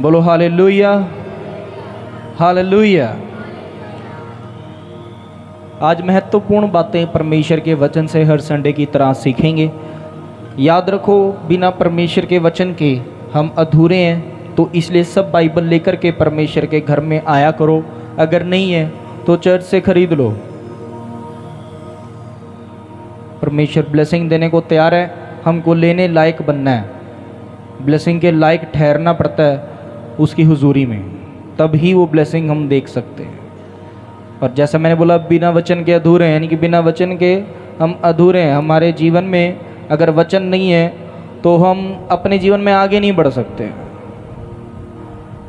बोलो hallelujah, hallelujah. आज महत्वपूर्ण बातें परमेश्वर के वचन से हर संडे की तरह सीखेंगे। याद रखो, बिना परमेश्वर के वचन के हम अधूरे हैं, तो इसलिए सब बाइबल लेकर के परमेश्वर के घर में आया करो। अगर नहीं है तो चर्च से खरीद लो। परमेश्वर ब्लेसिंग देने को तैयार है, हमको लेने लायक बनना है। ब्लेसिंग के लायक ठहरना पड़ता है उसकी हुजूरी में, तब ही वो ब्लेसिंग हम देख सकते हैं। और जैसा मैंने बोला, बिना वचन के अधूरे हैं, यानी कि बिना वचन के हम अधूरे हैं। हमारे जीवन में अगर वचन नहीं है तो हम अपने जीवन में आगे नहीं बढ़ सकते।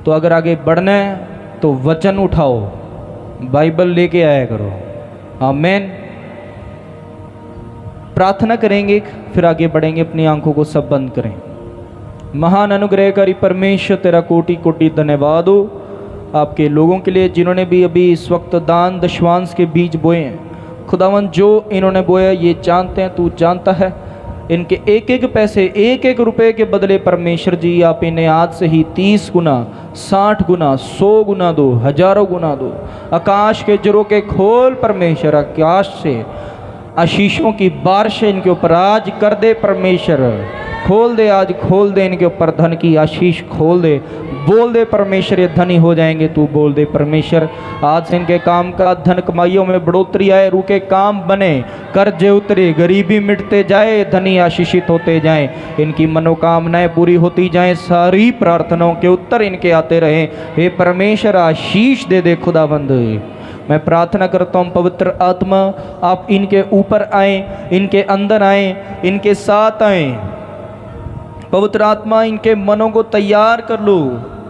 तो अगर आगे बढ़ना है तो वचन उठाओ, बाइबल लेके आया करो। आमीन। प्रार्थना करेंगे, फिर आगे बढ़ेंगे। अपनी आंखों को सब बंद करें। महान अनुग्रहकारी परमेश्वर, तेरा कोटि कोटि धन्यवाद हो आपके लोगों के लिए जिन्होंने भी अभी इस वक्त दान दशवांश के बीज बोए हैं। खुदावन, जो इन्होंने बोया ये जानते हैं, तू जानता है। इनके एक एक पैसे, एक एक रुपए के बदले परमेश्वर जी आप इन्हें आज से ही 30 गुना, 60 गुना, 100 गुना दो, हजारों गुना दो। आकाश के जरों के खोल परमेश्वर, आकाश से आशीषों की बारिश इनके ऊपर आज कर दे परमेश्वर। खोल दे, आज खोल दे इनके ऊपर धन की आशीष खोल दे। बोल दे परमेश्वर, ये धनी हो जाएंगे। तू बोल दे परमेश्वर, आज से इनके काम का धन कमाइयों में बढ़ोतरी आए, रुके काम बने, कर्जे उतरे, गरीबी मिटते जाए, धनी आशीषित होते जाएं, इनकी मनोकामनाएं पूरी होती जाएं, सारी प्रार्थनाओं के उत्तर इनके आते रहें। हे परमेश्वर, आशीष दे दे खुदाबंद। मैं प्रार्थना करता हूँ पवित्र आत्मा आप इनके ऊपर आए, इनके अंदर आए, इनके साथ आए। पवित्र आत्मा इनके मनों को तैयार कर लो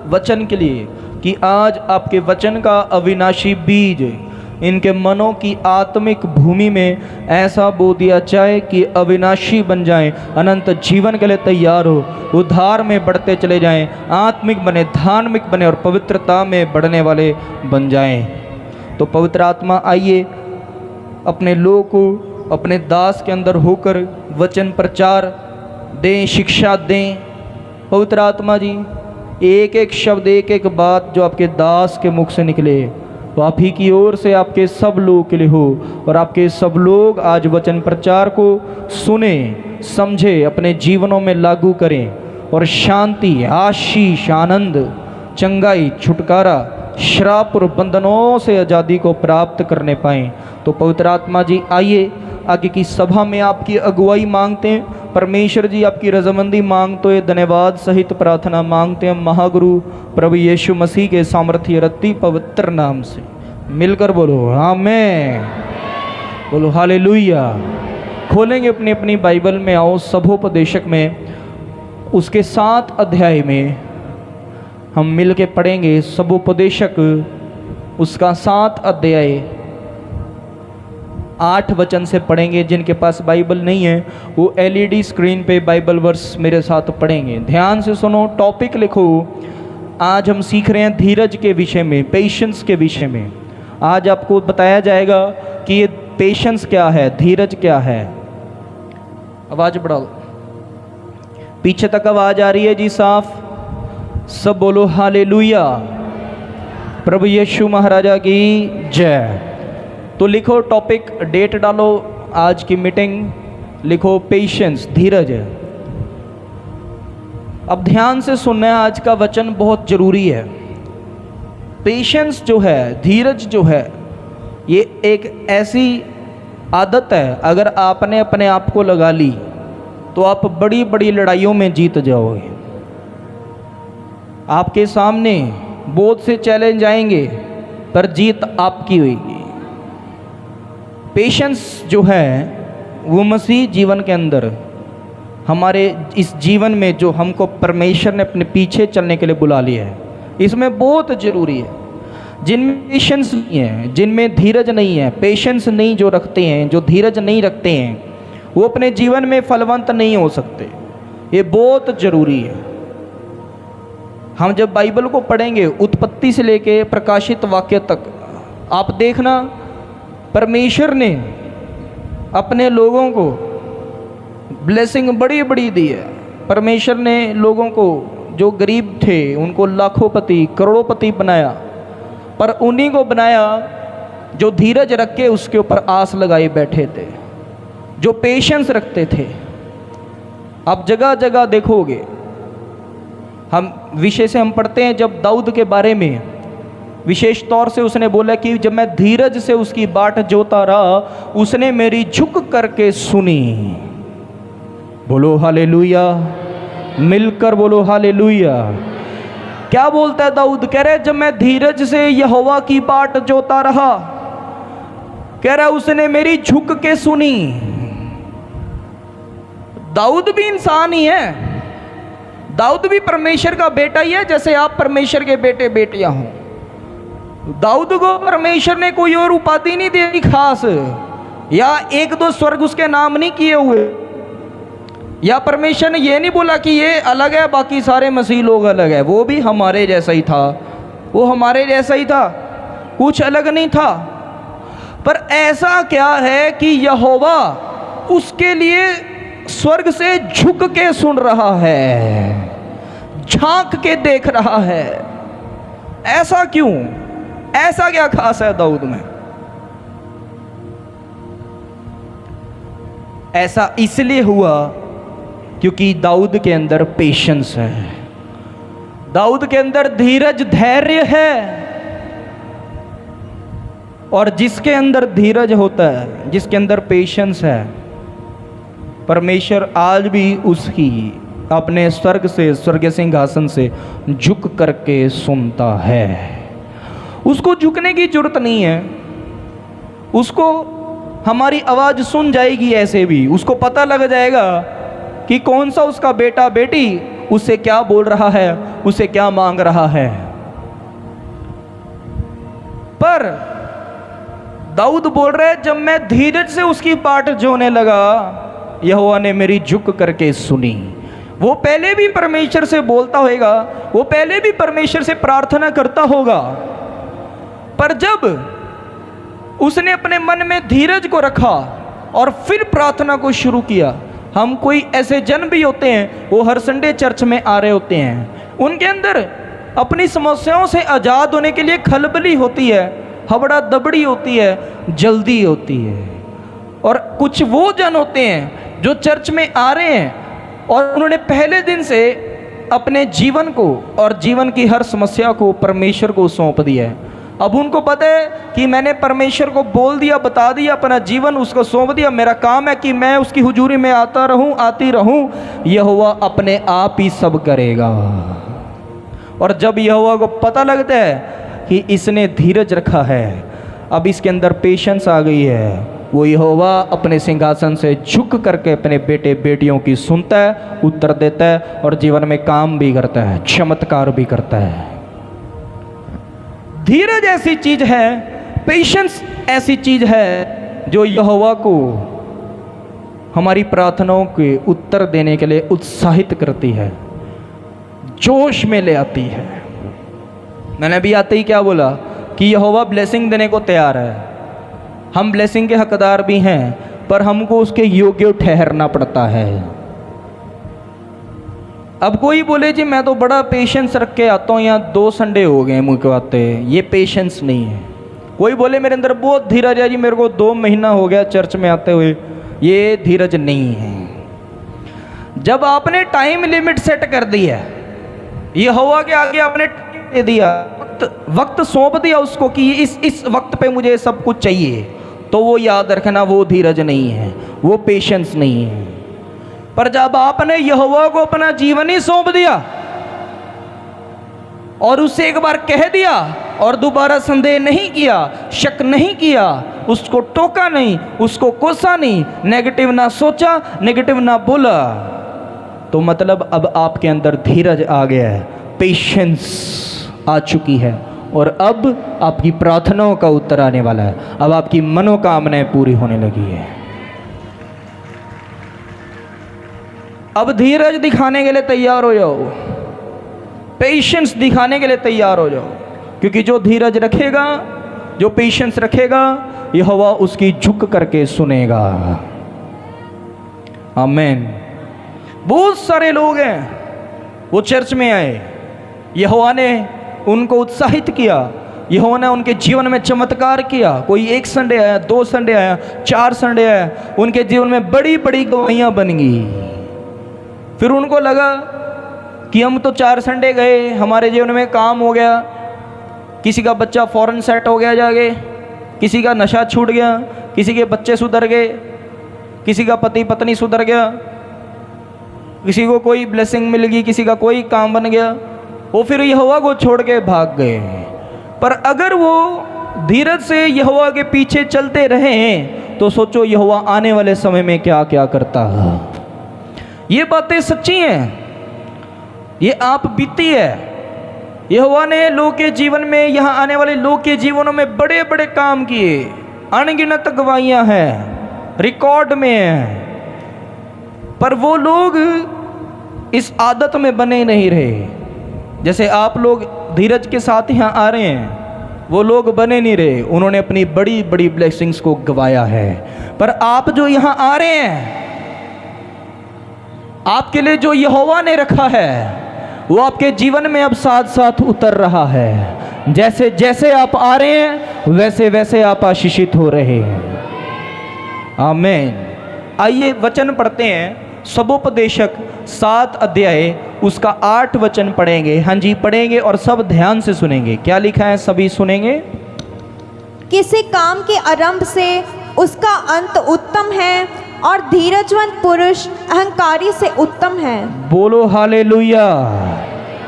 वचन के लिए, कि आज आपके वचन का अविनाशी बीज इनके मनों की आत्मिक भूमि में ऐसा बो दिया जाए कि अविनाशी बन जाएं, अनंत जीवन के लिए तैयार हो, उद्धार में बढ़ते चले जाएं, आत्मिक बने, धार्मिक बने और पवित्रता में बढ़ने वाले बन जाएं। तो पवित्र आत्मा आइए, अपने लोगों को अपने दास के अंदर होकर वचन प्रचार दें, शिक्षा दें। पवित्र आत्मा जी, एक एक शब्द, एक एक बात जो आपके दास के मुख से निकले वो आप ही की ओर से आपके सब लोगों के लिए हो, और आपके सब लोग आज वचन प्रचार को सुने, समझे, अपने जीवनों में लागू करें और शांति, आशीष, आनंद, चंगाई, छुटकारा, श्राप और बंधनों से आज़ादी को प्राप्त करने पाएँ। तो पवित्र आत्मा जी आइए, आगे की सभा में आपकी अगुवाई मांगते हैं। परमेश्वर जी आपकी रजामंदी मांगते हुए धन्यवाद सहित प्रार्थना मांगते हैं महागुरु प्रभु यीशु मसीह के सामर्थ्य रत्ती पवित्र नाम से। मिलकर बोलो आमीन, बोलो हालेलुया। खोलेंगे अपनी अपनी बाइबल में, आओ सभोपदेशक में उसके 7 अध्याय में हम मिल के पढ़ेंगे। सभोपदेशक उसका 7 अध्याय 8 वचन से पढ़ेंगे। जिनके पास बाइबल नहीं है वो LED स्क्रीन पे बाइबल वर्स मेरे साथ पढ़ेंगे। ध्यान से सुनो, टॉपिक लिखो। आज हम सीख रहे हैं धीरज के विषय में, पेशेंस के विषय में। आज आपको बताया जाएगा कि ये पेशेंस क्या है, धीरज क्या है। आवाज बढ़ाओ, पीछे तक आवाज आ रही है जी साफ? सब बोलो हालेलुया, प्रभु यीशु महाराजा की जय। तो लिखो टॉपिक, डेट डालो, आज की मीटिंग लिखो पेशेंस, धीरज। अब ध्यान से सुनना है, आज का वचन बहुत जरूरी है। पेशेंस जो है, धीरज जो है, ये एक ऐसी आदत है, अगर आपने अपने आप को लगा ली तो आप बड़ी बड़ी लड़ाइयों में जीत जाओगे। आपके सामने बहुत से चैलेंज आएंगे पर जीत आपकी होगी। पेशेंस जो है वो मसीह जीवन के अंदर, हमारे इस जीवन में जो हमको परमेश्वर ने अपने पीछे चलने के लिए बुला लिया है, इसमें बहुत ज़रूरी है। जिनमें पेशेंस नहीं है, जिनमें धीरज नहीं है, पेशेंस नहीं जो रखते हैं, जो धीरज नहीं रखते हैं, वो अपने जीवन में फलवंत नहीं हो सकते। ये बहुत ज़रूरी है। हम जब बाइबल को पढ़ेंगे उत्पत्ति से लेके प्रकाशित वाक्य तक, आप देखना परमेश्वर ने अपने लोगों को ब्लेसिंग बड़ी बड़ी दी है। परमेश्वर ने लोगों को जो गरीब थे उनको लाखोंपति करोड़ोंपति बनाया, पर उन्हीं को बनाया जो धीरज रख के उसके ऊपर आस लगाए बैठे थे, जो पेशेंस रखते थे। आप जगह जगह देखोगे, हम विषय से हम पढ़ते हैं जब दाऊद के बारे में विशेष तौर से उसने बोला कि जब मैं धीरज से उसकी बाट जोता रहा, उसने मेरी झुक करके सुनी। बोलो हालेलुया, मिलकर बोलो हालेलुया। क्या बोलता है दाऊद? कह रहे जब मैं धीरज से यहोवा की बाट जोता रहा, कह रहा उसने मेरी झुक के सुनी। दाऊद भी इंसान ही है, दाऊद भी परमेश्वर का बेटा ही है, जैसे आप परमेश्वर के बेटे बेटियां हो। दाऊद को परमेश्वर ने कोई और उपाधि नहीं दी खास, या एक दो स्वर्ग उसके नाम नहीं किए हुए, या परमेश्वर ने ये नहीं बोला कि ये अलग है बाकी सारे मसीह लोग अलग है। वो भी हमारे जैसा ही था, वो हमारे जैसा ही था, कुछ अलग नहीं था। पर ऐसा क्या है कि यहोवा उसके लिए स्वर्ग से झुक के सुन रहा है, झांक के देख रहा है। ऐसा क्यों? ऐसा क्या खास है दाऊद में? ऐसा इसलिए हुआ क्योंकि दाऊद के अंदर पेशेंस है, दाऊद के अंदर धीरज धैर्य है। और जिसके अंदर धीरज होता है, जिसके अंदर पेशेंस है, परमेश्वर आज भी उसकी अपने स्वर्ग से, स्वर्गीय सिंहासन से झुक करके सुनता है। उसको झुकने की जरूरत नहीं है, उसको हमारी आवाज़ सुन जाएगी। ऐसे भी उसको पता लग जाएगा कि कौन सा उसका बेटा बेटी उससे क्या बोल रहा है, उससे क्या मांग रहा है। पर दाऊद बोल रहे जब मैं धीरज से उसकी बाट जोने लगा, यहोवा ने मेरी झुक करके सुनी। वो पहले भी परमेश्वर से बोलता होगा, वो पहले भी परमेश्वर से प्रार्थना करता होगा, पर जब उसने अपने मन में धीरज को रखा और फिर प्रार्थना को शुरू किया। हम कोई ऐसे जन भी होते हैं, वो हर संडे चर्च में आ रहे होते हैं, उनके अंदर अपनी समस्याओं से आज़ाद होने के लिए खलबली होती है, हबड़ा दबड़ी होती है, जल्दी होती है। और कुछ वो जन होते हैं जो चर्च में आ रहे हैं और उन्होंने पहले दिन से अपने जीवन को और जीवन की हर समस्या को परमेश्वर को सौंप दिया है। अब उनको पता है कि मैंने परमेश्वर को बोल दिया, बता दिया, अपना जीवन उसको सौंप दिया, मेरा काम है कि मैं उसकी हुजूरी में आता रहूं, आती रहूं, यहोवा अपने आप ही सब करेगा। और जब यहोवा को पता लगता है कि इसने धीरज रखा है, अब इसके अंदर पेशेंस आ गई है, वो यहोवा अपने सिंहासन से झुक करके अपने बेटे बेटियों की सुनता है, उत्तर देता है और जीवन में काम भी करता है, चमत्कार भी करता है। धीरज ऐसी चीज है, पेशेंस ऐसी चीज है जो यहोवा को हमारी प्रार्थनाओं के उत्तर देने के लिए उत्साहित करती है, जोश में ले आती है। मैंने अभी आते ही क्या बोला कि यहोवा ब्लेसिंग देने को तैयार है, हम ब्लेसिंग के हकदार भी हैं, पर हमको उसके योग्य ठहरना पड़ता है। अब कोई बोले जी मैं तो बड़ा पेशेंस रख के आता हूँ, यहाँ 2 संडे हो गए मुझको आते, ये पेशेंस नहीं है। कोई बोले मेरे अंदर बहुत धीरज है जी, मेरे को 2 महीना हो गया चर्च में आते हुए, ये धीरज नहीं है। जब आपने टाइम लिमिट सेट कर दी है, यहोवा के आगे आपने दे दिया, वक्त सौंप दिया उसको कि इस वक्त पे मुझे सब कुछ चाहिए, तो वो याद रखना वो धीरज नहीं है, वो पेशेंस नहीं है। पर जब आपने यहोवा को अपना जीवन ही सौंप दिया और उससे एक बार कह दिया और दोबारा संदेह नहीं किया, शक नहीं किया, उसको टोका नहीं, उसको कोसा नहीं, नेगेटिव ना सोचा, नेगेटिव ना बोला, तो मतलब अब आपके अंदर धीरज आ गया है, पेशेंस आ चुकी है, और अब आपकी प्रार्थनाओं का उत्तर आने वाला है, अब आपकी मनोकामनाएं पूरी होने लगी है। अब धीरज दिखाने के लिए तैयार हो जाओ, पेशेंस दिखाने के लिए तैयार हो जाओ, क्योंकि जो धीरज रखेगा, जो पेशेंस रखेगा, यहोवा उसकी झुक करके सुनेगा। आमीन। बहुत सारे लोग हैं वो चर्च में आए, यहोवा ने उनको उत्साहित किया, यहोवा ने उनके जीवन में चमत्कार किया। कोई 1 संडे आया, 2 संडे आया, 4 संडे आया, उनके जीवन में बड़ी बड़ी गवाहियाँ बन गई। फिर उनको लगा कि हम तो 4 संडे गए, हमारे जीवन में काम हो गया, किसी का बच्चा फौरन सेट हो गया जाके, किसी का नशा छूट गया, किसी के बच्चे सुधर गए, किसी का पति पत्नी सुधर गया, किसी को कोई ब्लेसिंग मिल गई, किसी का कोई काम बन गया। वो फिर यहोवा को छोड़ के भाग गए। पर अगर वो धीरज से यहोवा के पीछे चलते रहे तो सोचो यहोवा आने वाले समय में क्या क्या करता है। ये बातें सच्ची हैं, ये आप बीती है। यहोवा ने लोग के जीवन में, यहाँ आने वाले लोग के जीवनों में बड़े बड़े काम किए, अनगिनत गवाहियाँ हैं, रिकॉर्ड में हैं। पर वो लोग इस आदत में बने नहीं रहे। जैसे आप लोग धीरज के साथ यहाँ आ रहे हैं, वो लोग बने नहीं रहे, उन्होंने अपनी बड़ी बड़ी ब्लेसिंग्स को गवाया है। पर आप जो यहाँ आ रहे हैं, आपके लिए जो यहोवा ने रखा है वो आपके जीवन में अब साथ साथ उतर रहा है। जैसे जैसे आप आ रहे हैं वैसे वैसे आप आशीषित हो रहे हैं। आमीन। आइए वचन पढ़ते हैं। सबोपदेशक 7 अध्याय उसका 8 वचन पढ़ेंगे। हाँ जी, पढ़ेंगे और सब ध्यान से सुनेंगे। क्या लिखा है सभी सुनेंगे। किसी काम के आरंभ से उसका अंत उत्तम है और धीरजवंत पुरुष अहंकारी से उत्तम है। बोलो हालेलुया।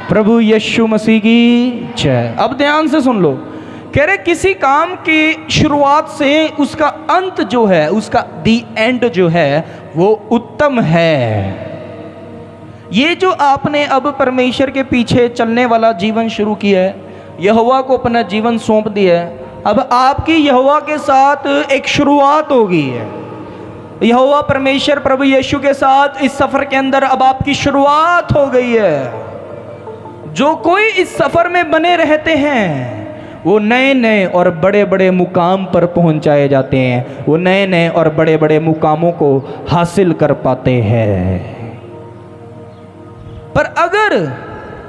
प्रभु यीशु मसीह की जय। अब ध्यान से सुन लो। कह रहे किसी काम की शुरुआत से उसका अंत जो है, उसका दी एंड जो है वो उत्तम है। ये जो आपने अब परमेश्वर के पीछे चलने वाला जीवन शुरू किया है, यहोवा को अपना जीवन सौंप दिया है, अब आपकी यहोवा के साथ एक शुरुआत हो गई है। यहोवा परमेश्वर प्रभु यीशु के साथ इस सफर के अंदर अब आपकी शुरुआत हो गई है। जो कोई इस सफर में बने रहते हैं वो नए नए और बड़े बड़े मुकाम पर पहुंचाए जाते हैं, वो नए नए और बड़े बड़े मुकामों को हासिल कर पाते हैं। पर अगर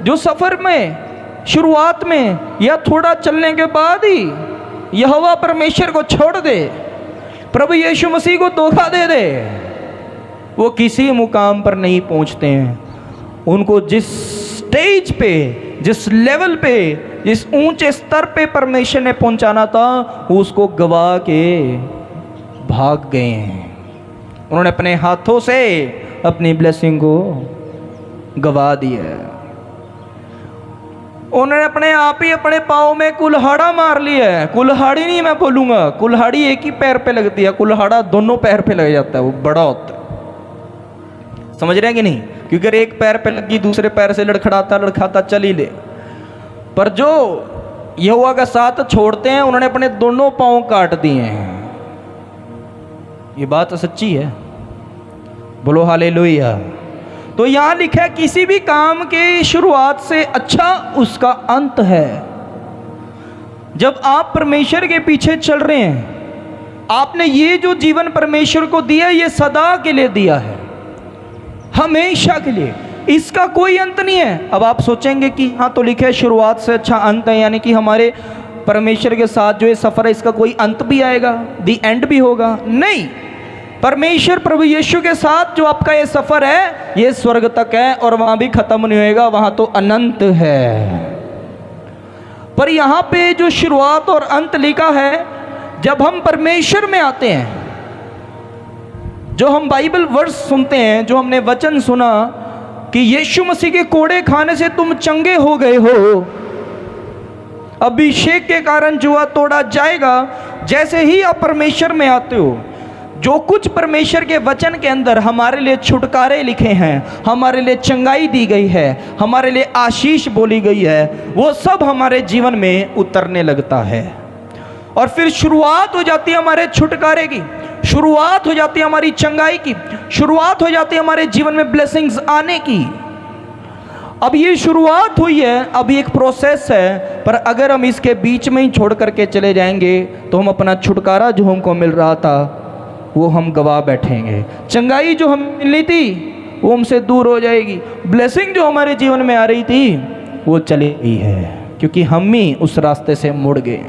जो सफर में शुरुआत में या थोड़ा चलने के बाद ही यहोवा परमेश्वर को छोड़ दे, प्रभु यीशु मसीह को धोखा दे दे, वो किसी मुकाम पर नहीं पहुंचते हैं। उनको जिस स्टेज पे, जिस लेवल पे, जिस ऊंचे स्तर पे परमेश्वर ने पहुंचाना था, उसको गवा के भाग गए हैं। उन्होंने अपने हाथों से अपनी ब्लेसिंग को गवा दिया है। उन्होंने अपने आप ही अपने पाँव में कुल्हाड़ा मार लिया है। कुल्हाड़ी नहीं मैं बोलूँगा, कुल्हाड़ी एक ही पैर पे लगती है, कुल्हाड़ा दोनों पैर पे लग जाता है, वो बड़ा होता है। समझ रहे हैं कि नहीं? क्योंकि अगर एक पैर पे लगी दूसरे पैर से लड़खड़ाता लड़खड़ाता चल ही ले। पर जो यहोवा का साथ छोड़ते हैं उन्होंने अपने दोनों पाँव काट दिए हैं। ये बात सच्ची है। बोलो हालेलुया। तो यहाँ लिखा है किसी भी काम के शुरुआत से अच्छा उसका अंत है। जब आप परमेश्वर के पीछे चल रहे हैं, आपने ये जो जीवन परमेश्वर को दिया, ये सदा के लिए दिया है, हमेशा के लिए, इसका कोई अंत नहीं है। अब आप सोचेंगे कि हाँ तो लिखा है शुरुआत से अच्छा अंत है, यानी कि हमारे परमेश्वर के साथ जो ये सफ़र है इसका कोई अंत भी आएगा, दी एंड भी होगा। नहीं, परमेश्वर प्रभु यीशु के साथ जो आपका ये सफ़र है ये स्वर्ग तक है और वहाँ भी ख़त्म नहीं होएगा, वहाँ तो अनंत है। पर यहाँ पे जो शुरुआत और अंत लिखा है, जब हम परमेश्वर में आते हैं, जो हम बाइबल वर्स सुनते हैं, जो हमने वचन सुना कि यीशु मसीह के कोड़े खाने से तुम चंगे हो गए हो, अभिषेक के कारण जुआ तोड़ा जाएगा। जैसे ही आप परमेश्वर में आते हो, जो कुछ परमेश्वर के वचन के अंदर हमारे लिए छुटकारे लिखे हैं, हमारे लिए चंगाई दी गई है, हमारे लिए आशीष बोली गई है, वो सब हमारे जीवन में उतरने लगता है। और फिर शुरुआत हो जाती है हमारे छुटकारे की, शुरुआत हो जाती है हमारी चंगाई की, शुरुआत हो जाती है हमारे जीवन में ब्लेसिंग्स आने की। अब ये शुरुआत हुई है, अब एक प्रोसेस है, पर अगर हम इसके बीच में ही छोड़ करके चले जाएंगे तो हम अपना छुटकारा जो हमको मिल रहा था वो हम गवा बैठेंगे। चंगाई जो हम मिली थी वो हमसे दूर हो जाएगी। ब्लेसिंग जो हमारे जीवन में आ रही थी वो चली गई है, क्योंकि हम ही उस रास्ते से मुड़ गए।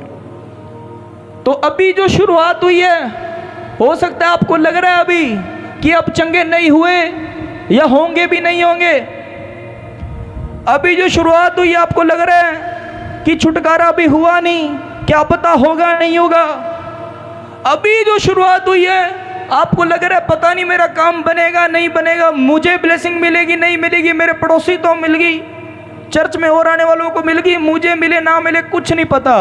तो अभी जो शुरुआत हुई है, हो सकता है आपको लग रहा है अभी कि अब चंगे नहीं हुए या होंगे भी नहीं होंगे। अभी जो शुरुआत हुई आपको लग रहा है कि छुटकारा अभी हुआ नहीं, क्या पता होगा नहीं होगा। अभी जो शुरुआत हुई है आपको लग रहा है पता नहीं मेरा काम बनेगा नहीं बनेगा, मुझे ब्लेसिंग मिलेगी नहीं मिलेगी, मेरे पड़ोसी तो मिल गई, चर्च में और आने वालों को मिल गई, मुझे मिले ना मिले कुछ नहीं पता।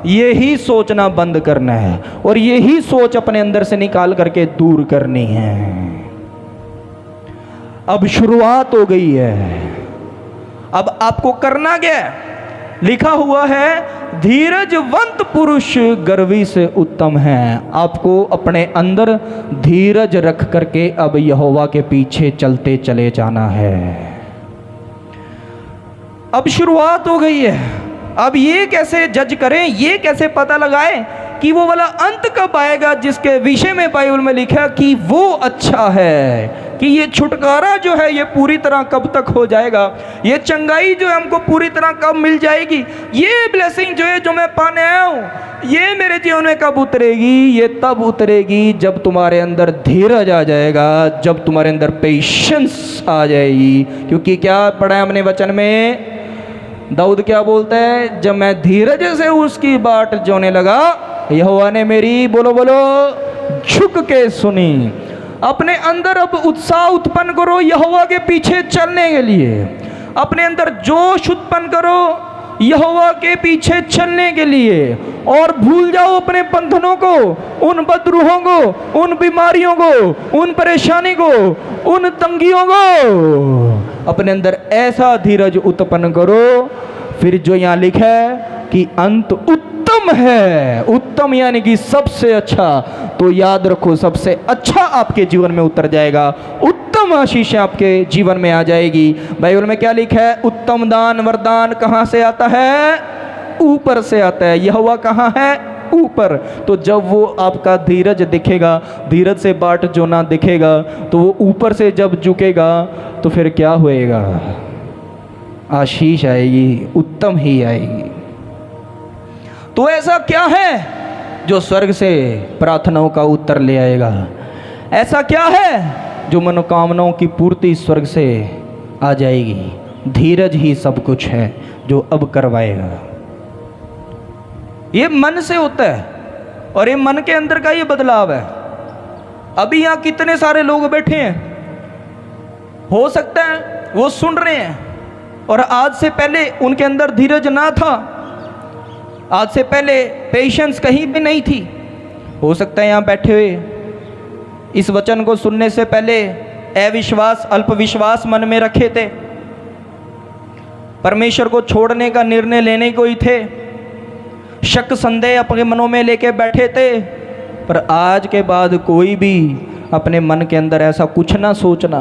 यही सोचना बंद करना है और यही सोच अपने अंदर से निकाल करके दूर करनी है। अब शुरुआत हो गई है, अब आपको करना क्या है? लिखा हुआ है धीरजवंत पुरुष गर्वी से उत्तम है। आपको अपने अंदर धीरज रख करके अब यहोवा के पीछे चलते चले जाना है। अब शुरुआत हो गई है, अब ये कैसे जज करें, ये कैसे पता लगाएं कि वो वाला अंत कब आएगा जिसके विषय में बाइबल में लिखा कि वो अच्छा है, कि ये छुटकारा जो है ये पूरी तरह कब तक हो जाएगा, ये चंगाई जो है हमको पूरी तरह कब मिल जाएगी, ये ब्लेसिंग जो है जो मैं पाने आया हूँ ये मेरे जीवन में कब उतरेगी। ये तब उतरेगी जब तुम्हारे अंदर धीरज आ जाएगा, जब तुम्हारे अंदर पेशेंस आ जाएगी। क्योंकि क्या पढ़ा है हमने वचन में, दाऊद क्या बोलता है, जब मैं धीरज से उसकी बाट जोने लगा यहोवा ने मेरी बोलो बोलो झुक के सुनी। अपने अंदर अब उत्साह उत्पन्न करो यहोवा के पीछे चलने के लिए, अपने अंदर जोश उत्पन्न करो यहोवा के पीछे चलने के लिए, और भूल जाओ अपने बंधनों को, उन बदरूहों को, उन बीमारियों को, उन परेशानी को, उन तंगियों को। अपने अंदर ऐसा धीरज उत्पन्न करो, फिर जो यहाँ लिखा है कि अंत उत्तम है, उत्तम यानी कि सबसे अच्छा, तो याद रखो सबसे अच्छा आपके जीवन में उतर जाएगा, उत्तम आशीष आपके जीवन में आ जाएगी। बाइबल में क्या लिखा है, उत्तम दान वरदान कहाँ से आता है? ऊपर से आता है। यहोवा कहाँ है? ऊपर। तो जब वो आपका धीरज दिखेगा, धीरज से बाट जो ना दिखेगा, तो वो ऊपर से जब झुकेगा तो फिर क्या होएगा? आशीष आएगी, उत्तम ही आएगी। तो ऐसा क्या है जो स्वर्ग से प्रार्थनाओं का उत्तर ले आएगा? ऐसा क्या है जो मनोकामनाओं की पूर्ति स्वर्ग से आ जाएगी? धीरज ही सब कुछ है जो अब करवाएगा। ये मन से होता है और ये मन के अंदर का ये बदलाव है। अभी यहाँ कितने सारे लोग बैठे हैं, हो सकता है वो सुन रहे हैं और आज से पहले उनके अंदर धीरज ना था, आज से पहले पेशेंस कहीं भी नहीं थी। हो सकता है यहाँ बैठे हुए इस वचन को सुनने से पहले अविश्वास, अल्पविश्वास मन में रखे थे, परमेश्वर को छोड़ने का निर्णय लेने को ही थे, शक संदेह अपने मनों में लेके बैठे थे। पर आज के बाद कोई भी अपने मन के अंदर ऐसा कुछ ना सोचना।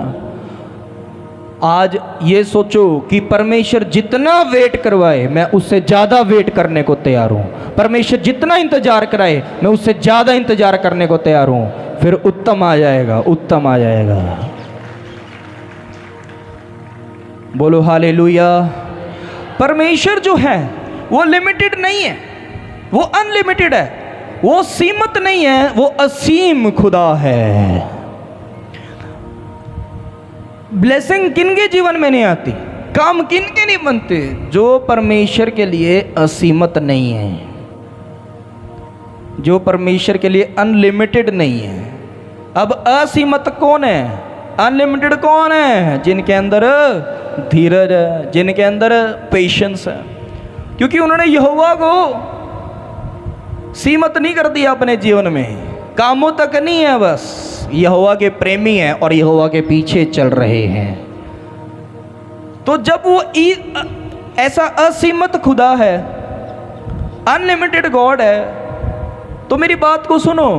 आज ये सोचो कि परमेश्वर जितना वेट करवाए मैं उससे ज़्यादा वेट करने को तैयार हूँ। परमेश्वर जितना इंतजार कराए मैं उससे ज़्यादा इंतजार करने को तैयार हूँ। फिर उत्तम आ जाएगा, उत्तम आ जाएगा। बोलो हालेलुया। परमेश्वर जो है वो लिमिटेड नहीं है, वो अनलिमिटेड है, वो सीमित नहीं है, वो असीम खुदा है। ब्लेसिंग किन के जीवन में नहीं आती, काम किन के नहीं बनते? जो परमेश्वर के लिए असीमित नहीं है, जो परमेश्वर के लिए अनलिमिटेड नहीं है। अब असीमित कौन है? अनलिमिटेड कौन है? जिनके अंदर धीरज है, जिनके अंदर पेशेंस है, क्योंकि उन्होंने यहोवा को सीमित नहीं कर दिया अपने जीवन में, कामों तक नहीं है, बस यहोवा के प्रेमी हैं और यहोवा के पीछे चल रहे हैं। तो जब वो ऐसा असीमित खुदा है, अनलिमिटेड गॉड है, तो मेरी बात को सुनो।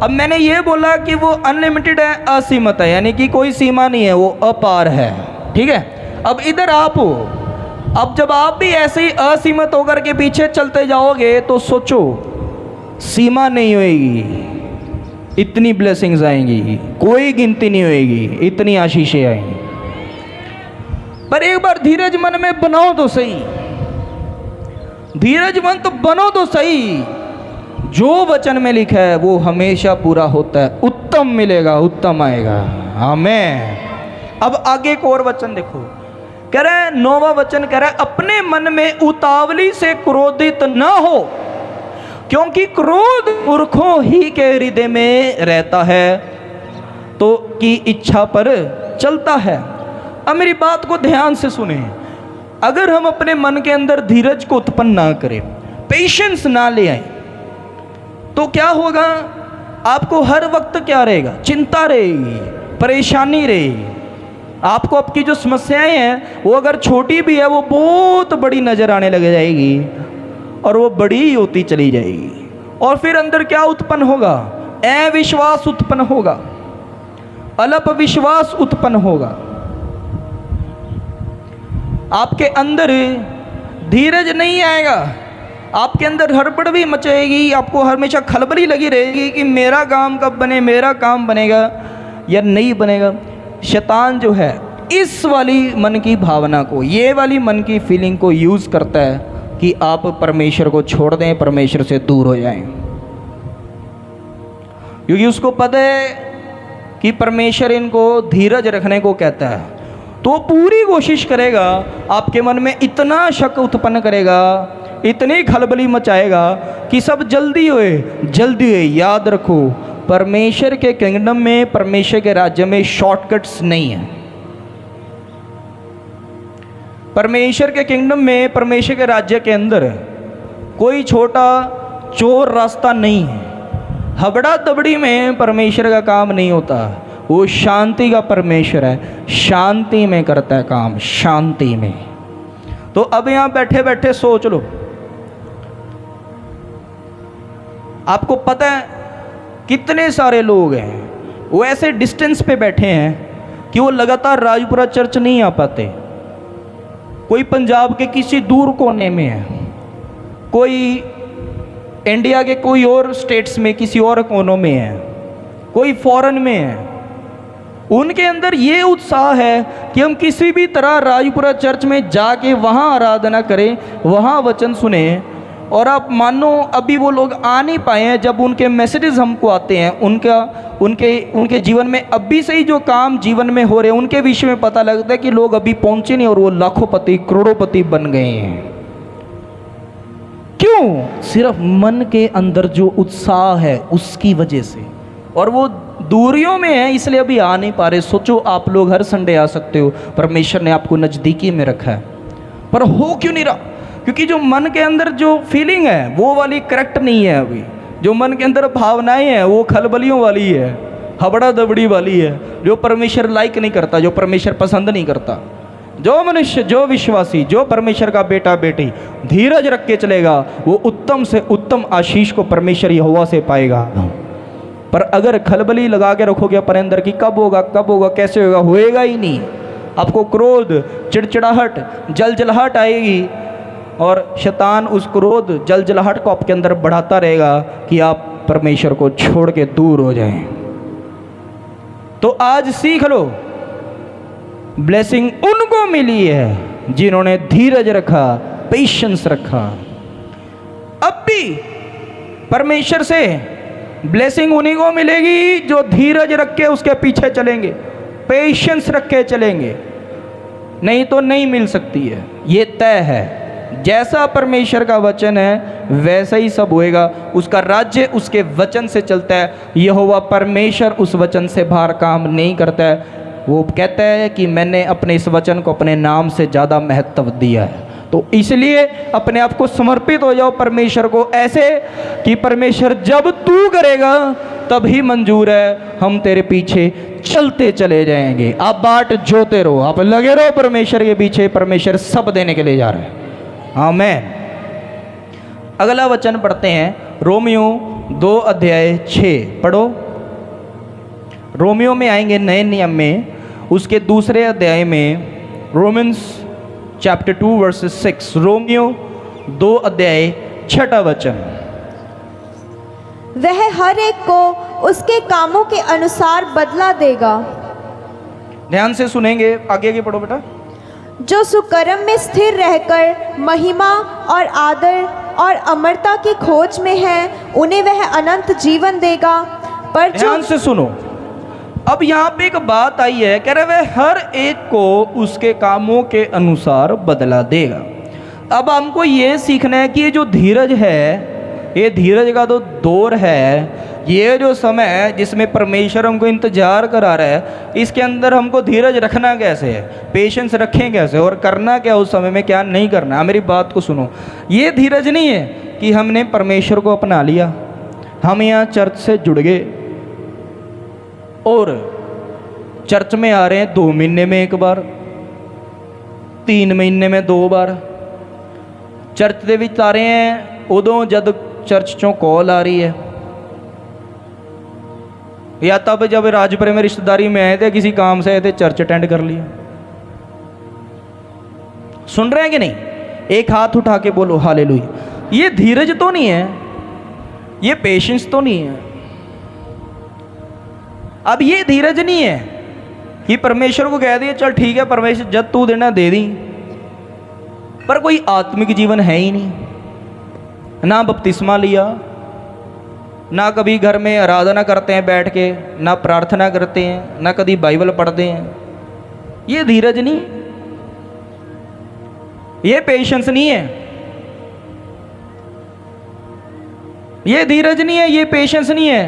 अब मैंने ये बोला कि वो अनलिमिटेड है, असीमित है, यानी कि कोई सीमा नहीं है, वो अपार है, ठीक है। अब इधर आप हो, अब जब आप भी ऐसे ही असीमित होकर के पीछे चलते जाओगे तो सोचो सीमा नहीं होएगी, इतनी ब्लेसिंग्स आएंगी, कोई गिनती नहीं होएगी, इतनी आशीषें आएंगी। पर एक बार धीरज मन में बनाओ तो सही, धीरज मन तो बनो तो सही। जो वचन में लिखा है वो हमेशा पूरा होता है, उत्तम मिलेगा, उत्तम आएगा। आमीन। अब आगे एक और वचन देखो, कह रहा है 9वां वचन कह रहा है, अपने मन में उतावली से क्रोधित न हो, क्योंकि क्रोध मूर्खों ही के हृदय में रहता है तो की इच्छा पर चलता है। अब मेरी बात को ध्यान से सुने, अगर हम अपने मन के अंदर धीरज को उत्पन्न ना करें, पेशेंस ना ले आए, तो क्या होगा? आपको हर वक्त क्या रहेगा? चिंता रहेगी, परेशानी रहेगी। आपको आपकी जो समस्याएं हैं वो अगर छोटी भी है वो बहुत बड़ी नजर आने लग जाएगी और वो बड़ी होती चली जाएगी। और फिर अंदर क्या उत्पन्न होगा? अविश्वास उत्पन्न होगा, अल्प विश्वास उत्पन्न होगा। आपके अंदर धीरज नहीं आएगा, आपके अंदर हड़बड़ भी मचेगी, आपको हमेशा खलबली लगी रहेगी कि मेरा काम कब बने, मेरा काम बनेगा या नहीं बनेगा। शैतान जो है इस वाली मन की भावना को, ये वाली मन की फीलिंग को यूज़ करता है कि आप परमेश्वर को छोड़ दें, परमेश्वर से दूर हो जाएं, क्योंकि उसको पता है कि परमेश्वर इनको धीरज रखने को कहता है। तो पूरी कोशिश करेगा, आपके मन में इतना शक उत्पन्न करेगा, इतनी खलबली मचाएगा कि सब जल्दी होए, जल्दी होए। याद रखो, परमेश्वर के किंगडम में, परमेश्वर के राज्य में शॉर्टकट्स नहीं है। परमेश्वर के किंगडम में, परमेश्वर के राज्य के अंदर कोई छोटा चोर रास्ता नहीं है। हबड़ा दबड़ी में परमेश्वर का काम नहीं होता, वो शांति का परमेश्वर है, शांति में करता है काम, शांति में। तो अब यहां बैठे बैठे सोच लो, आपको पता है कितने सारे लोग हैं वो ऐसे डिस्टेंस पे बैठे हैं कि वो लगातार राजपुरा चर्च नहीं आ पाते। कोई पंजाब के किसी दूर कोने में है, कोई इंडिया के कोई और स्टेट्स में किसी और कोनों में है, कोई फॉरेन में है। उनके अंदर ये उत्साह है कि हम किसी भी तरह राजपुरा चर्च में जाके वहाँ आराधना करें, वहाँ वचन सुने। और आप मानो अभी वो लोग आ नहीं पाए हैं, जब उनके मैसेजेस हमको आते हैं, उनके जीवन में अभी से ही जो काम जीवन में हो रहे हैं उनके विषय में पता लगता है कि लोग अभी पहुँचे नहीं और वो लाखोंपति करोड़ोंपति बन गए हैं। क्यों? सिर्फ मन के अंदर जो उत्साह है उसकी वजह से। और वो दूरियों में है इसलिए अभी आ नहीं पा रहे। सोचो आप लोग हर संडे आ सकते हो, परमेश्वर ने आपको नज़दीकी में रखा है, पर हो क्यों नहीं रहा? क्योंकि जो मन के अंदर जो फीलिंग है वो वाली करेक्ट नहीं है। अभी जो मन के अंदर भावनाएं हैं वो खलबलियों वाली है, हबड़ा दबड़ी वाली है, जो परमेश्वर लाइक नहीं करता, जो परमेश्वर पसंद नहीं करता। जो मनुष्य, जो विश्वासी, जो परमेश्वर का बेटा बेटी धीरज रख के चलेगा वो उत्तम से उत्तम आशीष को परमेश्वर यहोवा से पाएगा। पर अगर खलबली लगा के रखोगे अपने अंदर कि कब होगा, कब होगा, कैसे होगा, होएगा ही नहीं। आपको क्रोध, चिड़चिड़ाहट, जलजलाहट आएगी और शैतान उस क्रोध, जलजलाहट को आपके अंदर बढ़ाता रहेगा कि आप परमेश्वर को छोड़ के दूर हो जाएं। तो आज सीख लो, ब्लेसिंग उनको मिली है जिन्होंने धीरज रखा, पेशेंस रखा। अब भी परमेश्वर से ब्लेसिंग उन्हीं को मिलेगी जो धीरज रख के उसके पीछे चलेंगे, पेशेंस रख के चलेंगे, नहीं तो नहीं मिल सकती है। ये तय है, जैसा परमेश्वर का वचन है वैसा ही सब होएगा। उसका राज्य उसके वचन से चलता है। यहोवा परमेश्वर उस वचन से बाहर काम नहीं करता है। वो कहता है कि मैंने अपने इस वचन को अपने नाम से ज़्यादा महत्व दिया है। तो इसलिए अपने आप को समर्पित हो जाओ परमेश्वर को, ऐसे कि परमेश्वर जब तू करेगा तब ही मंजूर है, हम तेरे पीछे चलते चले जाएंगे। आप बाट जोते रहो, आप लगे रहो परमेश्वर के पीछे, परमेश्वर सब देने के लिए जा रहे हैं। आमीन। अगला वचन पढ़ते हैं, रोमियो 2:6 पढ़ो। रोमियो में आएंगे नए नियम में, उसके दूसरे अध्याय में, रोमन्स चैप्टर 2 वर्सेस 6, रोमियो 2:6 वचन। वह हर एक को उसके कामों के अनुसार बदला देगा। ध्यान से सुनेंगे, आगे आगे पढ़ो बेटा। जो सुकर्म में स्थिर रहकर महिमा और आदर और अमरता की खोज में है, उन्हें वह अनंत जीवन देगा। पर जो ध्यान से सुनो, अब यहाँ पे एक बात आई है, कह रहे वह हर एक को उसके कामों के अनुसार बदला देगा। अब हमको ये सीखना है कि ये जो धीरज है, ये धीरज का तो दौर है, ये जो समय है जिसमें परमेश्वर हमको इंतजार करा रहा है, इसके अंदर हमको धीरज रखना कैसे है, पेशेंस रखें कैसे, और करना क्या उस समय में, क्या नहीं करना। मेरी बात को सुनो, ये धीरज नहीं है कि हमने परमेश्वर को अपना लिया, हम यहाँ चर्च से जुड़ गए और चर्च में आ रहे हैं 2 महीने में 1 बार, 3 महीने में 2 बार चर्च ਦੇ ਵਿੱਚ ਆ ਰਹੇ हैं उदों जब चर्च चों कॉल आ रही है, या तब जब राजपुरे में रिश्तेदारी में आए थे, किसी काम से आए थे, चर्च अटेंड कर लिया। सुन रहे हैं कि नहीं? एक हाथ उठा के बोलो हालेलुया। ये धीरज तो नहीं है, ये पेशेंस तो नहीं है। अब ये धीरज नहीं है कि परमेश्वर को कह दिए चल ठीक है परमेश्वर जब तू देना दे दी, पर कोई आत्मिक जीवन है ही नहीं, ना बपतिस्मा लिया, ना कभी घर में आराधना करते हैं बैठ के, ना प्रार्थना करते हैं, ना कभी बाइबल पढ़ते हैं। ये धीरज नहीं, ये पेशेंस नहीं है, ये धीरज नहीं है, ये पेशेंस नहीं है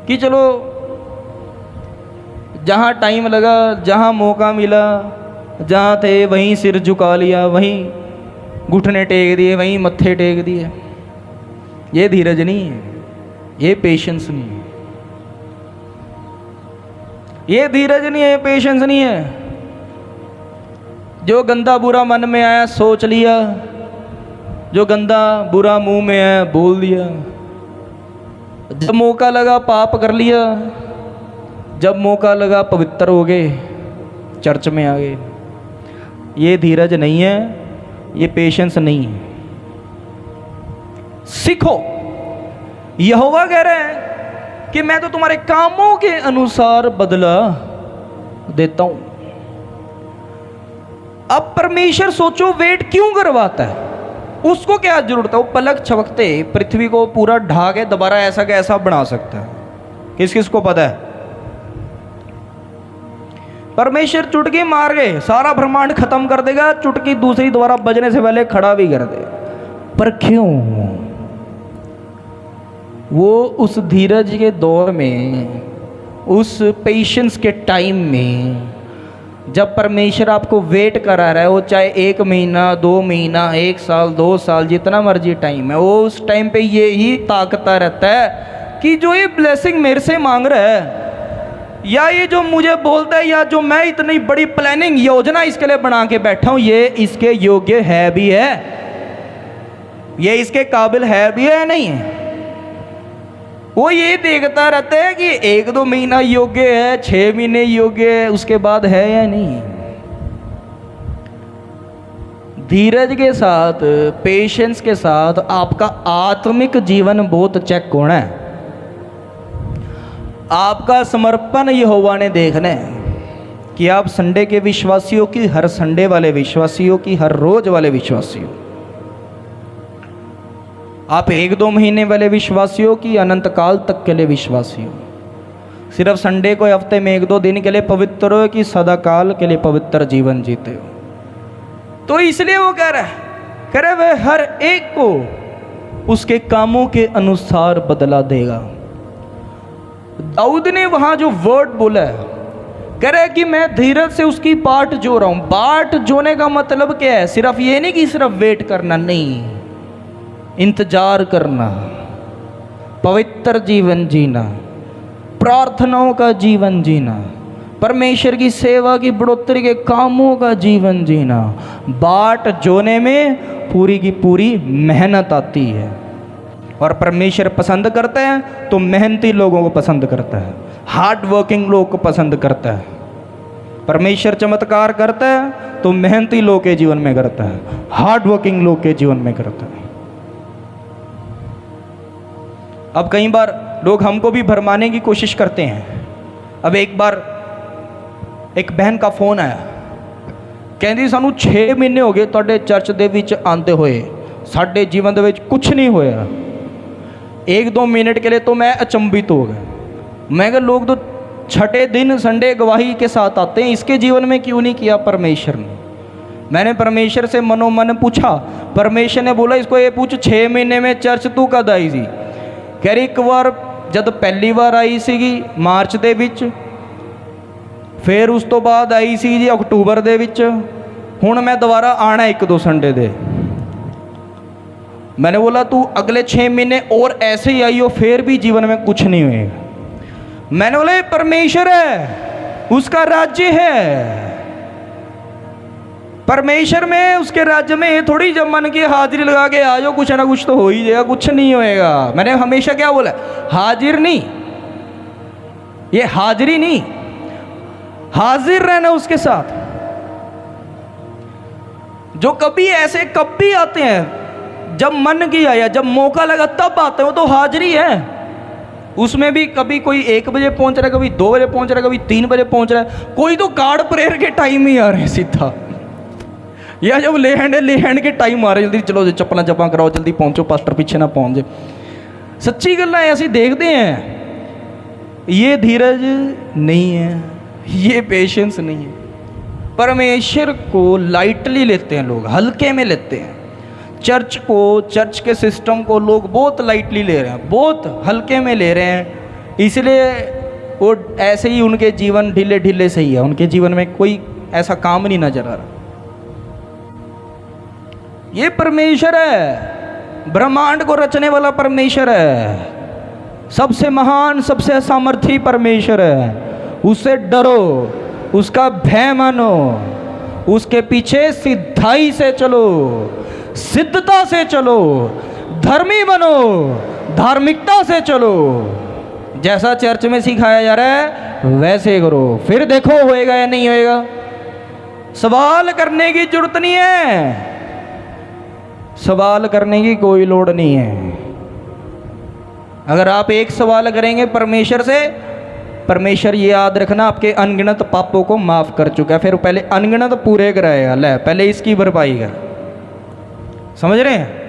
कि चलो जहाँ टाइम लगा, जहाँ मौका मिला, जहाँ थे वहीं सिर झुका लिया, वहीं घुटने टेक दिए, वहीं मत्थे टेक दिए। ये धीरज नहीं है, ये पेशेंस नहीं है, ये धीरज नहीं है, ये पेशेंस नहीं है। जो गंदा बुरा मन में आया सोच लिया, जो गंदा बुरा मुंह में आया बोल दिया, जब मौका लगा पाप कर लिया, जब मौका लगा पवित्र हो गए, चर्च में आ गए। ये धीरज नहीं है, ये पेशेंस नहीं है। सीखो, यहोवा कह रहे हैं कि मैं तो तुम्हारे कामों के अनुसार बदला देता हूं। अब परमेश्वर सोचो वेट क्यों करवाता है, उसको क्या जरूरत है? वो पलक छपकते पृथ्वी को पूरा ढा के दोबारा ऐसा का ऐसा बना सकता है, किस किस को पता है? परमेश्वर चुटकी मार गए सारा ब्रह्मांड खत्म कर देगा, चुटकी दूसरी दोबारा बजने से पहले खड़ा भी कर दे। पर क्यों? वो उस धीरज के दौर में, उस पेशेंस के टाइम में, जब परमेश्वर आपको वेट करा रहा है, वो चाहे 1 महीना 2 महीना 1 साल 2 साल जितना मर्जी टाइम है, वो उस टाइम पे ये ही ताकता रहता है कि जो ये ब्लेसिंग मेरे से मांग रहा है, या ये जो मुझे बोलता है, या जो मैं इतनी बड़ी प्लानिंग योजना इसके लिए बना के बैठा हूं, ये इसके योग्य है भी है, ये इसके काबिल है भी है नहीं है। वो ये देखता रहता है कि 1-2 महीना योग्य है, 6 महीने योग्य है, उसके बाद है या नहीं। धीरज के साथ, पेशेंस के साथ आपका आत्मिक जीवन बहुत चेक होना है। आपका समर्पण यहोवा ने देखना है कि आप संडे के विश्वासियों की, हर संडे वाले विश्वासियों की, हर रोज वाले विश्वासियों, आप 1-2 महीने वाले विश्वासियों की, अनंत काल तक के लिए विश्वासी हो। सिर्फ संडे को हफ्ते में 1-2 दिन के लिए पवित्र हो कि सदा काल के लिए पवित्र जीवन जीते हो। तो इसलिए वो कह रहा है वह हर एक को उसके कामों के अनुसार बदला देगा। दाऊद ने वहां जो वर्ड बोला है, कह रहा है कि मैं धीरज से उसकी बाट जो रहा हूं। बाट जोने का मतलब क्या है? सिर्फ ये नहीं कि सिर्फ वेट करना, नहीं, इंतजार करना, पवित्र जीवन जीना, प्रार्थनाओं का जीवन जीना, परमेश्वर की सेवा की बढ़ोतरी के कामों का जीवन जीना। बाट जोने में पूरी की पूरी मेहनत आती है, और परमेश्वर पसंद करता है तो मेहनती लोगों को पसंद करता है, हार्ड वर्किंग लोग को पसंद करता है। परमेश्वर चमत्कार करता है तो मेहनती लोग के जीवन में करता है, हार्ड वर्किंग लोग के जीवन में करता है। अब कई बार लोग हमको भी भरमाने की कोशिश करते हैं। अब एक बार एक बहन का फ़ोन आया, कहती सानू 6 महीने हो गए तुहाडे चर्च दे विच आंदे होए, साडे जीवन दे विच कुछ नहीं होया। 1-2 मिनट के लिए तो मैं अचंभित हो गया। मैं कहा लोग तो छठे दिन संडे गवाही के साथ आते हैं, इसके जीवन में क्यों नहीं किया परमेश्वर ने। मैंने परमेश्वर से मनोमन पूछा, परमेश्वर ने बोला इसको ये पूछ 6 महीने में चर्च तू कद आई सी। कह रही एक बार जब पहली बार आई सी मार्च दे विच, फिर उस तो बाद आई सी जी अक्टूबर दे विच, हुण मैं दोबारा आना 1-2 संडे दे। मैंने बोला तू अगले 6 महीने और ऐसे ही आई हो फिर भी जीवन में कुछ नहीं होएगा। मैंने बोला ये परमेश्वर है, उसका राज्य है। परमेश्वर में, उसके राज्य में ये थोड़ी जब मन की हाजिरी लगा के आ जाओ कुछ ना कुछ तो हो ही जाएगा, कुछ नहीं होएगा। मैंने हमेशा क्या बोला, हाजिर नहीं, ये हाजिरी नहीं, हाजिर रहना उसके साथ। जो कभी ऐसे कभी आते हैं जब मन की आया, जब मौका लगा तब आते हो, तो हाजिरी है। उसमें भी कभी कोई 1 बजे पहुंच रहा है, कभी 2 बजे पहुंच रहा है, कभी 3 बजे पहुंच रहा है, कोई तो कार्ड प्रेयर के टाइम ही आ रहे हैं सीधा, या जब ले हैंड के टाइम आ रहे, जल्दी चलो चप्पल चप्पा कराओ, जल्दी पहुंचो, पास्टर पीछे ना पहुंच जाए। सच्ची गल्लां ऐसी देखते हैं। ये धीरज नहीं है, ये पेशेंस नहीं है। परमेश्वर को लाइटली लेते हैं लोग, हल्के में लेते हैं। चर्च को, चर्च के सिस्टम को लोग बहुत लाइटली ले रहे हैं, बहुत हल्के में ले रहे हैं। इसलिए वो ऐसे ही उनके जीवन ढीले ढीले से ही है, उनके जीवन में कोई ऐसा काम नहीं नजर आ रहा। ये परमेश्वर है, ब्रह्मांड को रचने वाला परमेश्वर है, सबसे महान सबसे सामर्थी परमेश्वर है। उससे डरो, उसका भय मानो, उसके पीछे सिद्धाई से चलो, सिद्धता से चलो, धर्मी बनो, धार्मिकता से चलो। जैसा चर्च में सिखाया जा रहा है वैसे करो, फिर देखो होएगा या नहीं होएगा। सवाल करने की जरूरत नहीं है, सवाल करने की कोई लोड़ नहीं है। अगर आप एक सवाल करेंगे परमेश्वर से, परमेश्वर ये याद रखना आपके अनगिनत पापों को माफ़ कर चुका है, फिर पहले अनगिनत पूरे कराएगा, ले पहले इसकी भरपाई कर। समझ रहे हैं?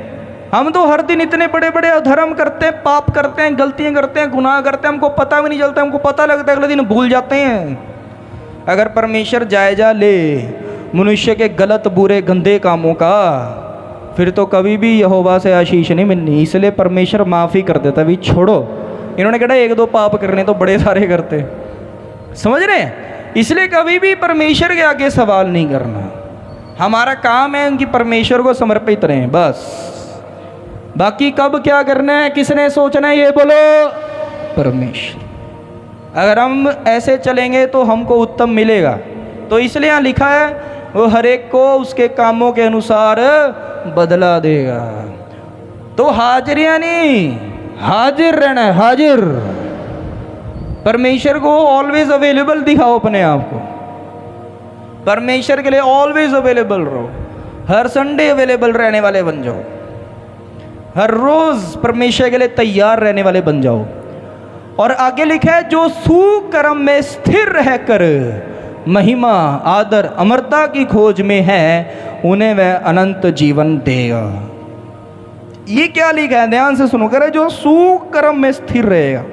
हम तो हर दिन इतने बड़े बड़े अधर्म करते हैं, पाप करते हैं, गलतियां करते हैं, गुनाह करते हैं, हमको पता भी नहीं चलता, हमको पता लगता है अगले दिन भूल जाते हैं। अगर परमेश्वर जायजा ले मनुष्य के गलत बुरे गंदे कामों का, फिर तो कभी भी यहोवा से आशीष नहीं मिलनी। इसलिए परमेश्वर माफ़ी कर देता, भी छोड़ो। इन्होंने कहा 1-2 पाप करने तो बड़े सारे करते, समझ रहे हैं? इसलिए कभी भी परमेश्वर के आगे सवाल नहीं करना। हमारा काम है उनकी परमेश्वर को समर्पित रहें बस। बाकी कब क्या करना है, किसने सोचना है, ये बोलो परमेश्वर। अगर हम ऐसे चलेंगे तो हमको उत्तम मिलेगा। तो इसलिए यहाँ लिखा है वो हर एक को उसके कामों के अनुसार बदला देगा। तो हाजिरियाँ नहीं, हाजिर रहना है, हाजिर। परमेश्वर को ऑलवेज अवेलेबल दिखाओ अपने आप को, परमेश्वर के लिए ऑलवेज अवेलेबल रहो। हर संडे अवेलेबल रहने वाले बन जाओ, हर रोज परमेश्वर के लिए तैयार रहने वाले बन जाओ। और आगे लिखा है जो सुकर्म में स्थिर रहकर महिमा आदर अमरता की खोज में है, उन्हें वह अनंत जीवन देगा। ये क्या लिखा है, ध्यान से सुनो। करे जो सुकर्म में स्थिर रहेगा,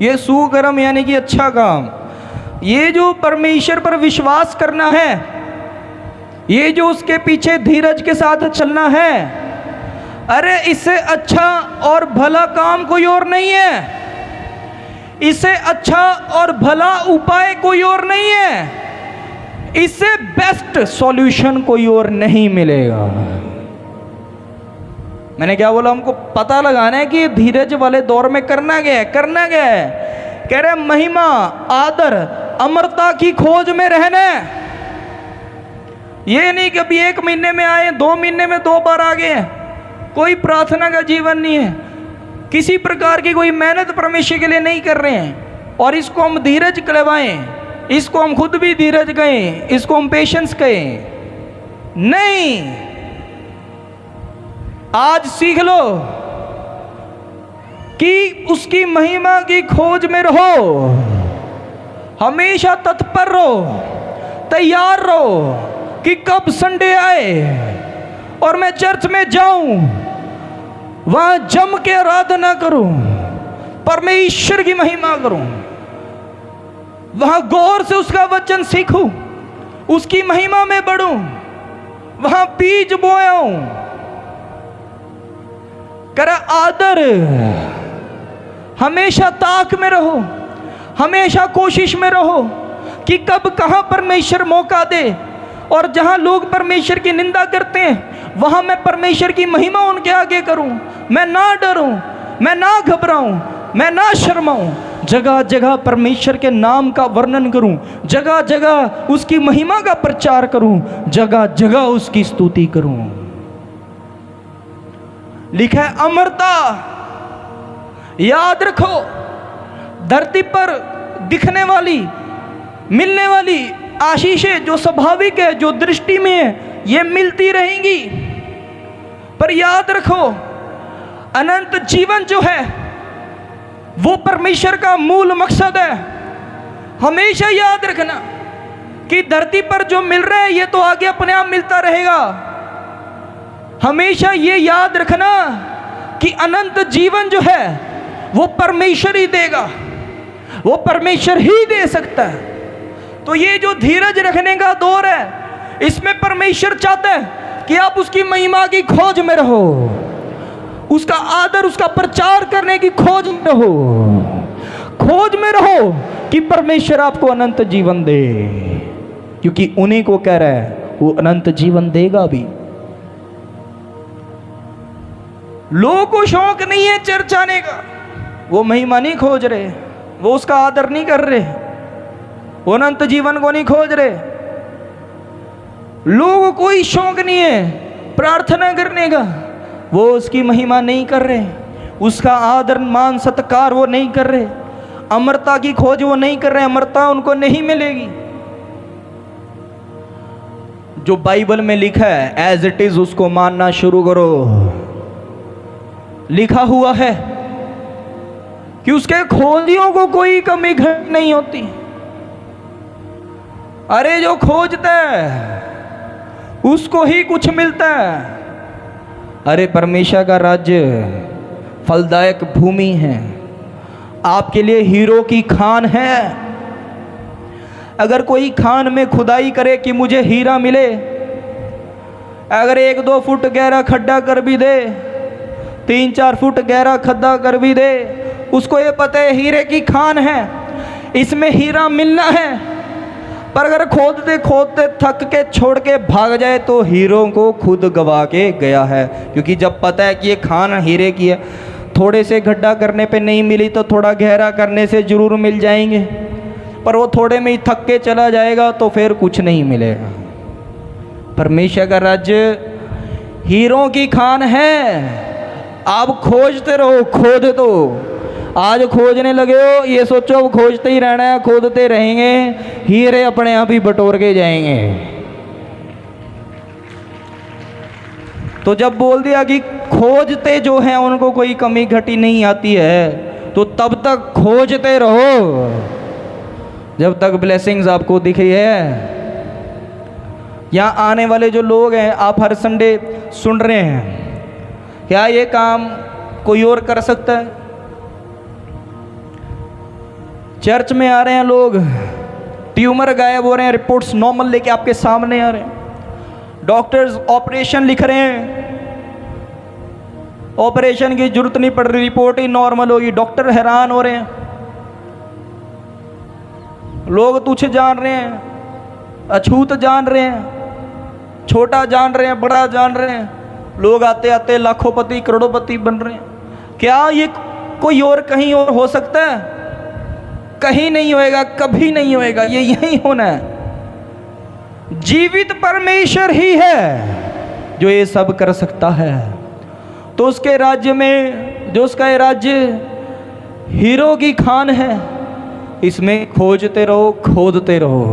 ये सुकर्म यानी कि अच्छा काम, ये जो परमेश्वर पर विश्वास करना है, ये जो उसके पीछे धीरज के साथ चलना है, अरे इससे अच्छा और भला काम कोई और नहीं है, इससे अच्छा और भला उपाय कोई और नहीं है, इससे बेस्ट सॉल्यूशन कोई और नहीं मिलेगा। मैंने क्या बोला, हमको पता लगाना है कि धीरज वाले दौर में करना क्या है, करना क्या है। कह रहे महिमा आदर अमरता की खोज में रहना। ये नहीं कि अभी 1 महीने में आए, 2 महीने में 2 बार आ गए, कोई प्रार्थना का जीवन नहीं है, किसी प्रकार की कोई मेहनत परमेश्वर के लिए नहीं कर रहे हैं। और इसको हम धीरज कहवाएं, इसको हम खुद भी धीरज कहें, इसको हम पेशेंस कहें, नहीं। आज सीख लो, कि उसकी महिमा की खोज में रहो, हमेशा तत्पर रहो, तैयार रहो कि कब संडे आए और मैं चर्च में जाऊं, वहां जम के आराधना करूं, परमेश्वर की महिमा करूं, वहां गौर से उसका वचन सीखूं, उसकी महिमा में बढ़ूं, वहां बीज बोयाऊं। करा आदर, हमेशा ताक में रहो, हमेशा कोशिश में रहो कि कब कहां परमेश्वर मौका दे, और जहां लोग परमेश्वर की निंदा करते हैं वहां मैं परमेश्वर की महिमा उनके आगे करूं। मैं ना डरूं, मैं ना घबराऊं, मैं ना शर्माऊं, जगह जगह परमेश्वर के नाम का वर्णन करूं, जगह जगह उसकी महिमा का प्रचार करूं, जगह जगह उसकी स्तुति करूं। लिखा है अमरता, याद रखो, धरती पर दिखने वाली, मिलने वाली आशीषें जो स्वाभाविक है, जो दृष्टि में है, ये मिलती रहेंगी, पर याद रखो अनंत जीवन जो है वो परमेश्वर का मूल मकसद है। हमेशा याद रखना कि धरती पर जो मिल रहा है ये तो आगे अपने आप मिलता रहेगा। हमेशा ये याद रखना कि अनंत जीवन जो है वो परमेश्वर ही देगा, वो परमेश्वर ही दे सकता है। तो ये जो धीरज रखने का दौर है, इसमें परमेश्वर चाहता है कि आप उसकी महिमा की खोज में रहो, उसका आदर, उसका प्रचार करने की खोज में रहो, खोज में रहो कि परमेश्वर आपको अनंत जीवन दे, क्योंकि उन्हीं को कह रहा है वो अनंत जीवन देगा भी। लोगों को शौक नहीं है चर्च आने का, वो महिमा नहीं खोज रहे, वो उसका आदर नहीं कर रहे, वो अनंत जीवन को नहीं खोज रहे। लोगों को कोई शौक नहीं है प्रार्थना करने का, वो उसकी महिमा नहीं कर रहे, उसका आदर मान सत्कार वो नहीं कर रहे, अमरता की खोज वो नहीं कर रहे, अमरता उनको नहीं मिलेगी। जो बाइबल में लिखा है एज इट इज उसको मानना शुरू करो। लिखा हुआ है कि उसके खोजियों को कोई कमी घट नहीं होती। अरे जो खोजता है उसको ही कुछ मिलता है। अरे परमेश्वर का राज्य फलदायक भूमि है, आपके लिए हीरो की खान है। अगर कोई खान में खुदाई करे कि मुझे हीरा मिले, अगर 1-2 फुट गहरा खड्डा कर भी दे, 3-4 फुट गहरा खड्डा कर भी दे, उसको ये पता है हीरे की खान है, इसमें हीरा मिलना है। पर अगर खोदते खोदते थक के छोड़ के भाग जाए तो हीरो को खुद गवा के गया है, क्योंकि जब पता है कि ये खान हीरे की है, थोड़े से गड्ढा करने पे नहीं मिली तो थोड़ा गहरा करने से जरूर मिल जाएंगे, पर वो थोड़े में ही थक के चला जाएगा तो फिर कुछ नहीं मिलेगा। परमेश्वर का राज्य हीरों की खान है। आप खोजते रहो, खोद दो। आज खोजने लगे हो, ये सोचो अब खोजते ही रहना है, खोदते रहेंगे, हीरे अपने आप ही बटोर के जाएंगे। तो जब बोल दिया कि खोजते जो हैं उनको कोई कमी घटी नहीं आती है, तो तब तक खोजते रहो जब तक ब्लेसिंग्स आपको दिखी है। यहाँ आने वाले जो लोग हैं, आप हर संडे सुन रहे हैं, क्या ये काम कोई और कर सकता है? चर्च में आ रहे हैं लोग, ट्यूमर गायब हो रहे हैं, रिपोर्ट्स नॉर्मल लेके आपके सामने आ रहे हैं, डॉक्टर्स ऑपरेशन लिख रहे हैं, ऑपरेशन की जरूरत नहीं पड़ रही, रिपोर्ट ही नॉर्मल होगी, डॉक्टर हैरान हो रहे हैं। लोग तुच्छ जान रहे हैं, अछूत जान रहे हैं, छोटा जान रहे हैं, बड़ा जान रहे हैं। लोग आते आते लाखोंपति करोड़ोंपति बन रहे हैं। क्या ये कोई और कहीं और हो सकता है? कहीं नहीं होएगा, कभी नहीं होएगा, ये यहीं होना है। जीवित परमेश्वर ही है जो ये सब कर सकता है। तो उसके राज्य में, जो उसका ये राज्य हीरो की खान है, इसमें खोजते रहो, खोदते रहो,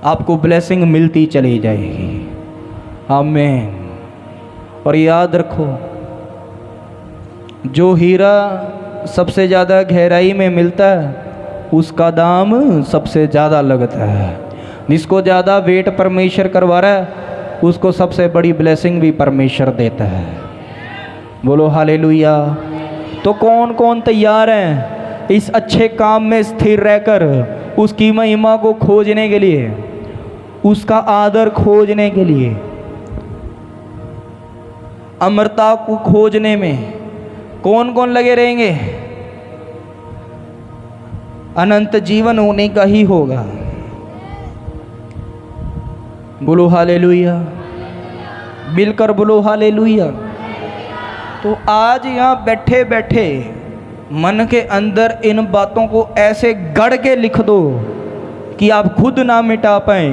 आपको ब्लेसिंग मिलती चली जाएगी। आमीन। और याद रखो, जो हीरा सबसे ज़्यादा गहराई में मिलता है उसका दाम सबसे ज़्यादा लगता है। जिसको ज़्यादा वेट परमेश्वर करवा रहा है उसको सबसे बड़ी ब्लेसिंग भी परमेश्वर देता है। बोलो हालेलुया। तो कौन कौन तैयार हैं इस अच्छे काम में स्थिर रहकर उसकी महिमा को खोजने के लिए, उसका आदर खोजने के लिए, अमरता को खोजने में कौन कौन लगे रहेंगे? अनंत जीवन होने का ही होगा। बोलो हालेलुया, मिलकर बोलो हालेलुया। तो आज यहाँ बैठे बैठे मन के अंदर इन बातों को ऐसे गढ़ के लिख दो कि आप खुद ना मिटा पाए।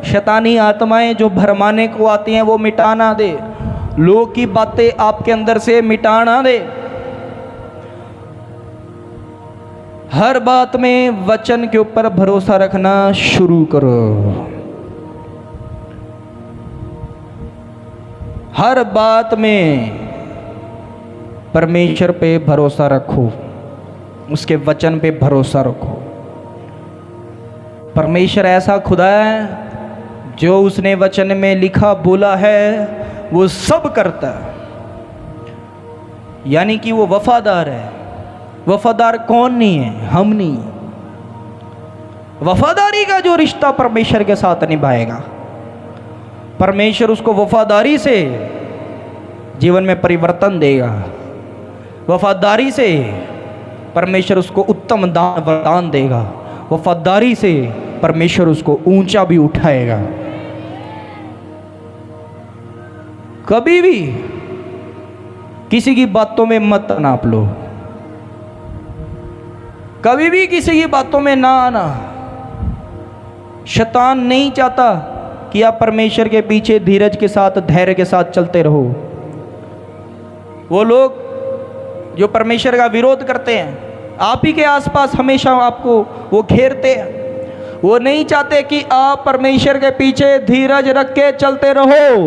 शैतानी आत्माएं जो भरमाने को आती हैं वो मिटा ना दे, लोग की बातें आपके अंदर से मिटा ना दे। हर बात में वचन के ऊपर भरोसा रखना शुरू करो। हर बात में परमेश्वर पे भरोसा रखो, उसके वचन पे भरोसा रखो। परमेश्वर ऐसा खुदा है जो उसने वचन में लिखा बोला है वो सब करता है, यानी कि वो वफादार है। वफादार कौन नहीं है? हम नहीं। वफादारी का जो रिश्ता परमेश्वर के साथ निभाएगा, परमेश्वर उसको वफादारी से जीवन में परिवर्तन देगा। वफादारी से परमेश्वर उसको उत्तम दान वरदान देगा। वफादारी से परमेश्वर उसको ऊंचा भी उठाएगा। कभी भी किसी की बातों में मत नाप लो, कभी भी किसी की बातों में ना आना। शैतान नहीं चाहता कि आप परमेश्वर के पीछे धीरज के साथ, धैर्य के साथ चलते रहो। वो लोग जो परमेश्वर का विरोध करते हैं, आप ही के आसपास हमेशा आपको वो घेरते हैं। वो नहीं चाहते कि आप परमेश्वर के पीछे धीरज रख के चलते रहो।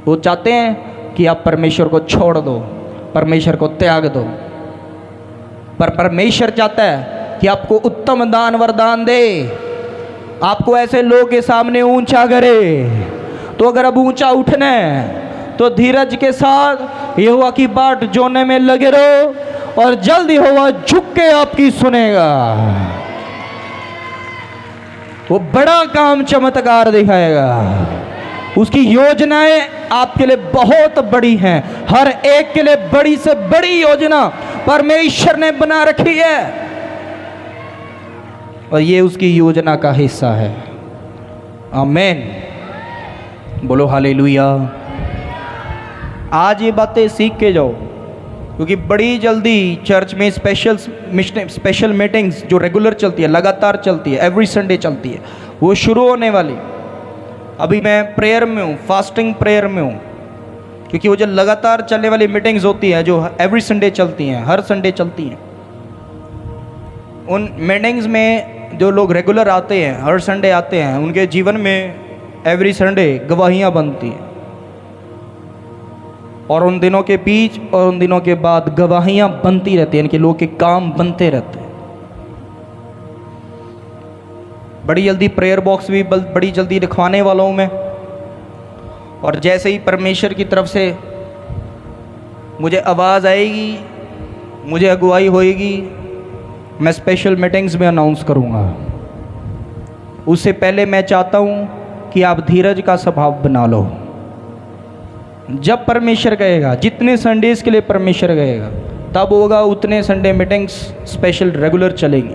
वो चाहते हैं कि आप परमेश्वर को छोड़ दो, परमेश्वर को त्याग दो। पर परमेश्वर चाहता है कि आपको उत्तम दान वरदान दे, आपको ऐसे लोगों के सामने ऊंचा करे। तो अगर अब ऊंचा उठना है तो धीरज के साथ यहोवा की बाट जोड़ने में लगे रहो और जल्द यहोवा झुक के आपकी सुनेगा। वो बड़ा काम चमत्कार दिखाएगा। उसकी योजनाएं आपके लिए बहुत बड़ी हैं। हर एक के लिए बड़ी से बड़ी योजना परमेश्वर ने बना रखी है और ये उसकी योजना का हिस्सा है। आमीन, बोलो हालेलुया। आज ये बातें सीख के जाओ, क्योंकि बड़ी जल्दी चर्च में स्पेशल मीटिंग्स जो रेगुलर चलती है, लगातार चलती है, एवरी संडे चलती है, वो शुरू होने वाली। अभी मैं प्रेयर में हूँ, फास्टिंग प्रेयर में हूँ, क्योंकि वो जो लगातार चलने वाली मीटिंग्स होती हैं, जो एवरी संडे चलती हैं, हर संडे चलती हैं, उन मीटिंग्स में जो लोग रेगुलर आते हैं, हर संडे आते हैं, उनके जीवन में एवरी संडे गवाहियाँ बनती हैं। और उन दिनों के बीच और उन दिनों के बाद गवाहियाँ बनती रहती हैं, इनके लोग के काम बनते रहते हैं। बड़ी जल्दी प्रेयर बॉक्स भी बड़ी जल्दी लिखवाने वाला हूँ मैं। और जैसे ही परमेश्वर की तरफ से मुझे आवाज़ आएगी, मुझे अगुवाई होएगी, मैं स्पेशल मीटिंग्स में अनाउंस करूँगा। उससे पहले मैं चाहता हूँ कि आप धीरज का स्वभाव बना लो। जब परमेश्वर कहेगा, जितने संडेज़ के लिए परमेश्वर कहेगा तब होगा, उतने संडे मीटिंग्स स्पेशल रेगुलर चलेंगी।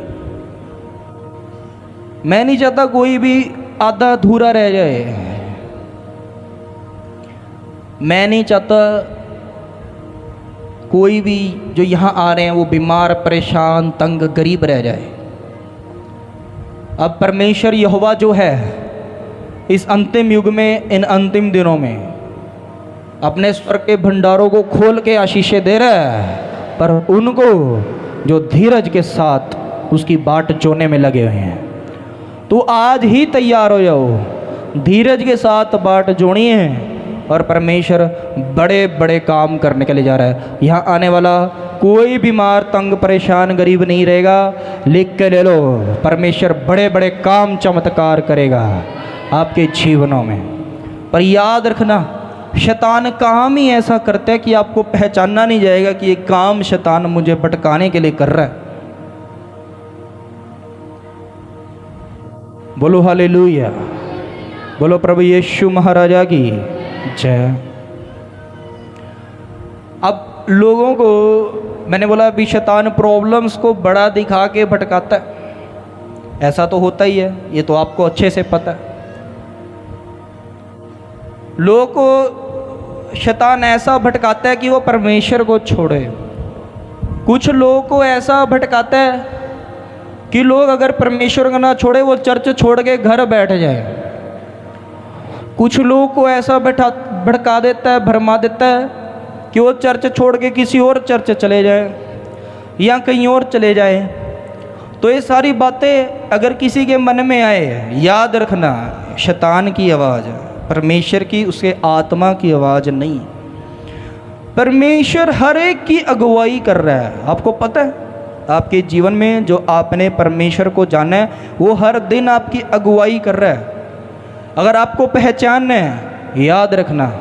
मैं नहीं चाहता कोई भी आधा अधूरा रह जाए। मैं नहीं चाहता कोई भी जो यहाँ आ रहे हैं वो बीमार, परेशान, तंग, गरीब रह जाए। अब परमेश्वर यहोवा जो है इस अंतिम युग में, इन अंतिम दिनों में अपने स्वर्ग के भंडारों को खोल के आशीषें दे रहा है, पर उनको जो धीरज के साथ उसकी बाट जोड़ने में लगे हुए हैं। तो आज ही तैयार हो जाओ, धीरज के साथ बाट जोड़िए और परमेश्वर बड़े बड़े काम करने के लिए जा रहा है। यहाँ आने वाला कोई बीमार, तंग, परेशान, गरीब नहीं रहेगा। लिख के ले लो, परमेश्वर बड़े बड़े काम, चमत्कार करेगा आपके जीवनों में। पर याद रखना, शैतान काम ही ऐसा करता है कि आपको पहचानना नहीं जाएगा कि ये काम शैतान मुझे भटकाने के लिए कर रहा है। बोलो हालेलुया, बोलो प्रभु यीशु महाराजा की जय। अब लोगों को मैंने बोला अभी शैतान प्रॉब्लम्स को बड़ा दिखा के भटकाता है, ऐसा तो होता ही है, ये तो आपको अच्छे से पता है। लोगों को शैतान ऐसा भटकाता है कि वो परमेश्वर को छोड़े। कुछ लोगों को ऐसा भटकाता है कि लोग अगर परमेश्वर को ना छोड़े वो चर्च छोड़ के घर बैठ जाए। कुछ लोगों को ऐसा भटका देता है, भरमा देता है कि वो चर्च छोड़ के किसी और चर्च चले जाए या कहीं और चले जाए। तो ये सारी बातें अगर किसी के मन में आए, याद रखना शैतान की आवाज़ है, परमेश्वर की, उसके आत्मा की आवाज़ नहीं। परमेश्वर हर एक की अगुवाई कर रहा है। आपको पता है आपके जीवन में जो आपने परमेश्वर को जाना है वो हर दिन आपकी अगुवाई कर रहा है। अगर आपको पहचानना है, याद रखना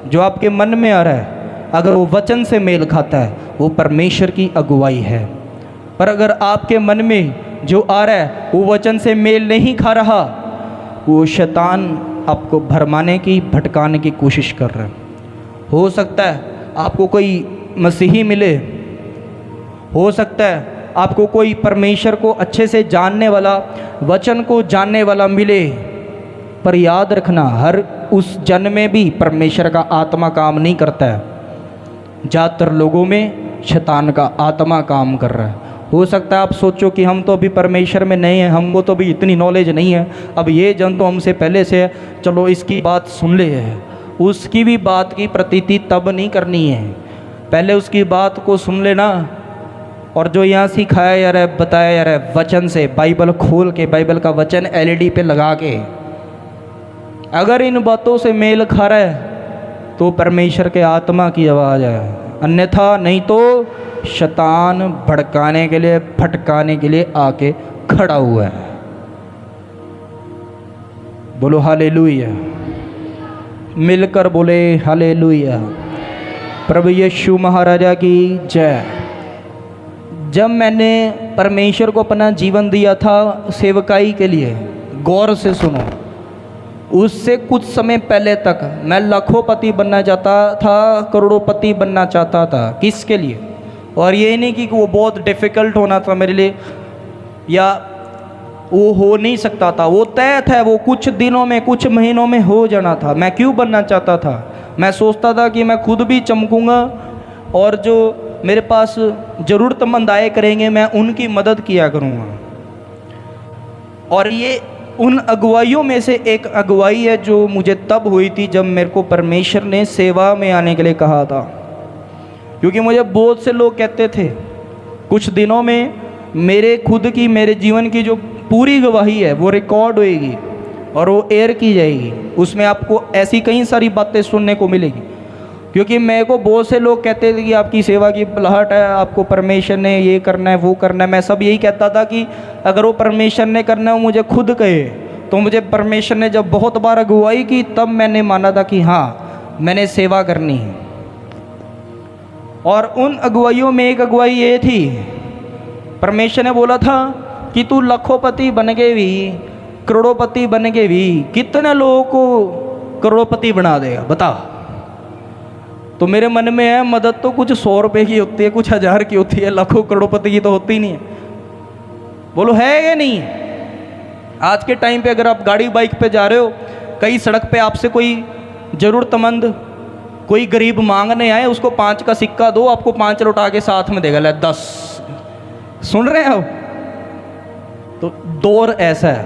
जो आपके मन में आ रहा है अगर वो वचन से मेल खाता है वो परमेश्वर की अगुवाई है। पर अगर आपके मन में जो आ रहा है वो वचन से मेल नहीं खा रहा, वो शैतान आपको भरमाने की, भटकाने की कोशिश कर रहा है। हो सकता है आपको कोई मसीही मिले, हो सकता है आपको कोई परमेश्वर को अच्छे से जानने वाला, वचन को जानने वाला मिले, पर याद रखना हर उस जन में भी परमेश्वर का आत्मा काम नहीं करता है। ज़्यादातर लोगों में शैतान का आत्मा काम कर रहा है। हो सकता है आप सोचो कि हम तो अभी परमेश्वर में नहीं हैं, हमको तो अभी इतनी नॉलेज नहीं है, अब ये जन तो हमसे पहले से है, चलो इसकी बात सुन ले है। उसकी भी बात की प्रतीति तब नहीं करनी है, पहले उसकी बात को सुन लेना। और जो यहाँ सिखाया जा रहा है, बताया जा रहा है वचन से, बाइबल खोल के, बाइबल का वचन एलईडी पे लगा के, अगर इन बातों से मेल खा रहा है तो परमेश्वर के आत्मा की आवाज़ है, अन्यथा नहीं तो शैतान भड़काने के लिए, भटकाने के लिए आके खड़ा हुआ है। बोलो हालेलुया, मिलकर बोले हालेलुया, प्रभु यीशु महाराजा की जय। जब मैंने परमेश्वर को अपना जीवन दिया था सेवकाई के लिए, गौर से सुनो, उससे कुछ समय पहले तक मैं लाखोंपति बनना चाहता था, करोड़ोंपति बनना चाहता था। किसके लिए? और ये नहीं कि वो बहुत डिफ़िकल्ट होना था मेरे लिए या वो हो नहीं सकता था, वो तय था, वो कुछ दिनों में, कुछ महीनों में हो जाना था। मैं क्यों बनना चाहता था? मैं सोचता था कि मैं खुद भी चमकूँगा और जो मेरे पास ज़रूरतमंद आए करेंगे मैं उनकी मदद किया करूँगा। और ये उन अगुवाइयों में से एक अगुवाई है जो मुझे तब हुई थी जब मेरे को परमेश्वर ने सेवा में आने के लिए कहा था। क्योंकि मुझे बहुत से लोग कहते थे, कुछ दिनों में मेरे खुद की, मेरे जीवन की जो पूरी गवाही है वो रिकॉर्ड होएगी और वो एयर की जाएगी। उसमें आपको ऐसी कई सारी बातें सुनने को मिलेगी। क्योंकि मेरे को बहुत से लोग कहते थे कि आपकी सेवा की बुलाहट है, आपको परमेश्वर ने ये करना है, वो करना है। मैं सब यही कहता था कि अगर वो परमेश्वर ने करना है, वो मुझे खुद कहे। तो मुझे परमेश्वर ने जब बहुत बार अगुवाई की तब मैंने माना था कि हाँ मैंने सेवा करनी है। और उन अगुवाइयों में एक अगुवाई ये थी, परमेश्वर ने बोला था कि तू लाखोंपति बन के भी, करोड़ोंपति बन के भी कितने लोगों को करोड़ोंपति बना देगा बता। तो मेरे मन में है मदद तो कुछ 100 रुपये की होती है, कुछ 1000 की होती है, लाखों करोड़ोंपति की तो होती नहीं है। बोलो है या नहीं? आज के टाइम पे अगर आप गाड़ी बाइक पे जा रहे हो, कई सड़क पे आपसे कोई ज़रूरतमंद, कोई गरीब मांगने आए, उसको 5 का सिक्का दो, आपको 5 लौटा के साथ में देगा, ले 10। सुन रहे हो? तो दौर ऐसा है।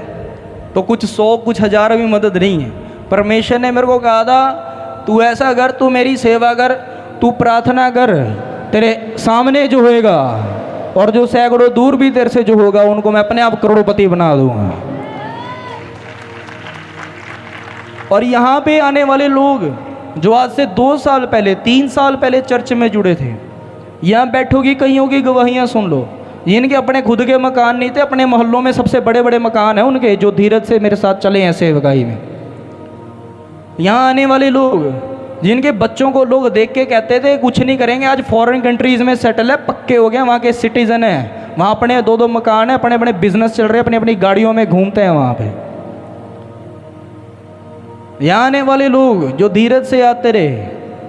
तो कुछ 100 कुछ 1000 भी मदद नहीं है। परमेश्वर ने मेरे को कहा था तू ऐसा कर, तू मेरी सेवा कर, तू प्रार्थना कर, तेरे सामने जो होएगा और जो सैकड़ों दूर भी तेरे से जो होगा उनको मैं अपने आप करोड़पति बना दूंगा। और यहाँ पे आने वाले लोग जो आज से 2 साल पहले 3 साल पहले चर्च में जुड़े थे, यहाँ बैठोगी कईयों की गवाहियाँ सुन लो, जिनके अपने खुद के मकान नहीं थे, अपने मोहल्लों में सबसे बड़े बड़े मकान हैं उनके, जो धीरज से मेरे साथ चले हैं सेवकाई में। यहाँ आने वाले लोग, जिनके बच्चों को लोग देख के कहते थे कुछ नहीं करेंगे, आज फॉरेन कंट्रीज़ में सेटल है, पक्के हो गए, वहाँ के सिटीज़न हैं, वहाँ अपने 2-2 मकान हैं, अपने अपने बिजनेस चल रहे हैं, अपनी अपनी गाड़ियों में घूमते हैं वहाँ पे। यहाँ आने वाले लोग जो धीरज से आते रहे,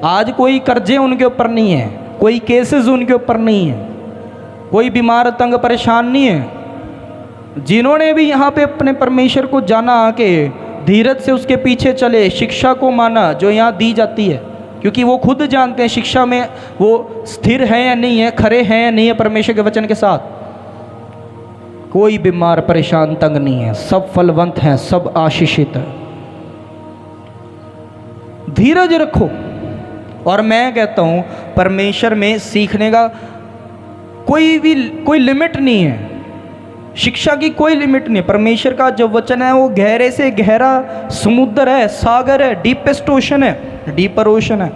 आज कोई कर्जे उनके ऊपर नहीं है, कोई केसेस उनके ऊपर नहीं है, कोई बीमार तंग परेशान नहीं है। जिन्होंने भी यहाँ पे अपने परमेश्वर को जाना, आके धीरज से उसके पीछे चले, शिक्षा को माना जो यहाँ दी जाती है, क्योंकि वो खुद जानते हैं शिक्षा में वो स्थिर है या नहीं है, खरे हैं या नहीं है परमेश्वर के वचन के साथ। कोई बीमार परेशान तंग नहीं है, सब फलवंत हैं, सब आशीषित है। धीरज रखो। और मैं कहता हूँ परमेश्वर में सीखने का कोई लिमिट नहीं है, शिक्षा की कोई लिमिट नहीं। परमेश्वर का जो वचन है वो गहरे से गहरा समुद्र है, सागर है, डीपेस्ट ओशन है, डीपर ओशन है।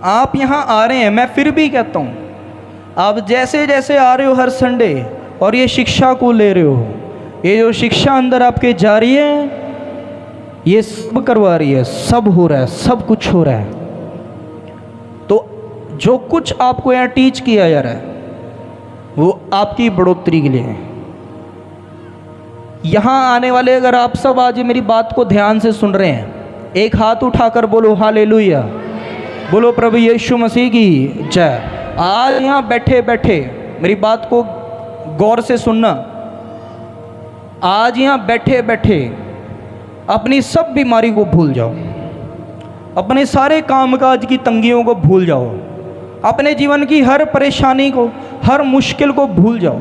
आप यहाँ आ रहे हैं, मैं फिर भी कहता हूँ आप जैसे जैसे आ रहे हो हर संडे और ये शिक्षा को ले रहे हो, ये जो शिक्षा अंदर आपके जा रही है, ये सब करवा रही है, सब हो रहा है, सब कुछ हो रहा है। तो जो कुछ आपको यहाँ टीच किया जा रहा है वो आपकी बढ़ोतरी के लिए है। यहाँ आने वाले अगर आप सब आज मेरी बात को ध्यान से सुन रहे हैं, एक हाथ उठाकर बोलो हालेलुया, बोलो प्रभु यीशु मसीह की जय। आज यहाँ बैठे बैठे मेरी बात को गौर से सुनना। आज यहाँ बैठे बैठे अपनी सब बीमारी को भूल जाओ, अपने सारे कामकाज की तंगियों को भूल जाओ, अपने जीवन की हर परेशानी को, हर मुश्किल को भूल जाओ।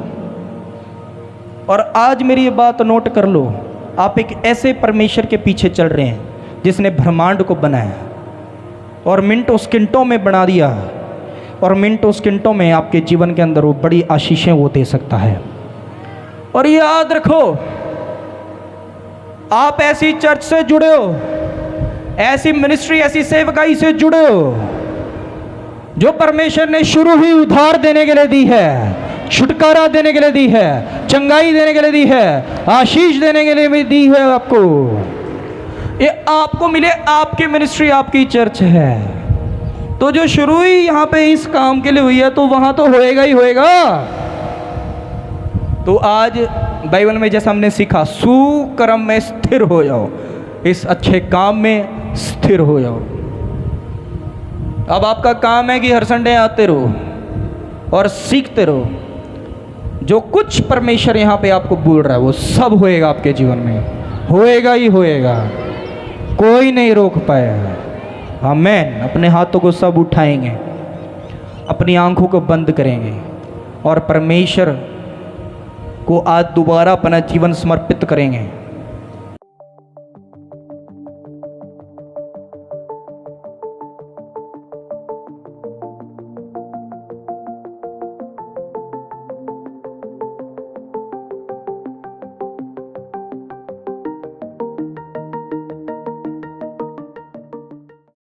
और आज मेरी ये बात नोट कर लो, आप एक ऐसे परमेश्वर के पीछे चल रहे हैं जिसने ब्रह्मांड को बनाया और मिनटों सेकंडों में बना दिया, और मिनटों सेकंडों में आपके जीवन के अंदर वो बड़ी आशीषें वो दे सकता है। और ये याद रखो, आप ऐसी चर्च से जुड़े हो, ऐसी मिनिस्ट्री, ऐसी सेवकाई से जुड़े हो जो परमेश्वर ने शुरू ही उद्धार देने के लिए दी है, छुटकारा देने के लिए दी है, चंगाई देने के लिए दी है, आशीष देने के लिए भी दी है। आपको ये आपको मिले, आपकी मिनिस्ट्री, आपकी चर्च है। तो जो शुरू ही यहाँ पे इस काम के लिए हुई है तो वहाँ तो होएगा ही होएगा। तो आज बाइबल में जैसा हमने सीखा, सुकर्म में स्थिर हो जाओ, इस अच्छे काम में स्थिर हो जाओ। अब आपका काम है कि हर संडे आते रहो और सीखते रहो। जो कुछ परमेश्वर यहाँ पे आपको बोल रहा है वो सब होएगा आपके जीवन में, होएगा ही होएगा, कोई नहीं रोक पाएगा। आमीन। अपने हाथों को सब उठाएंगे, अपनी आंखों को बंद करेंगे और परमेश्वर को आज दोबारा अपना जीवन समर्पित करेंगे।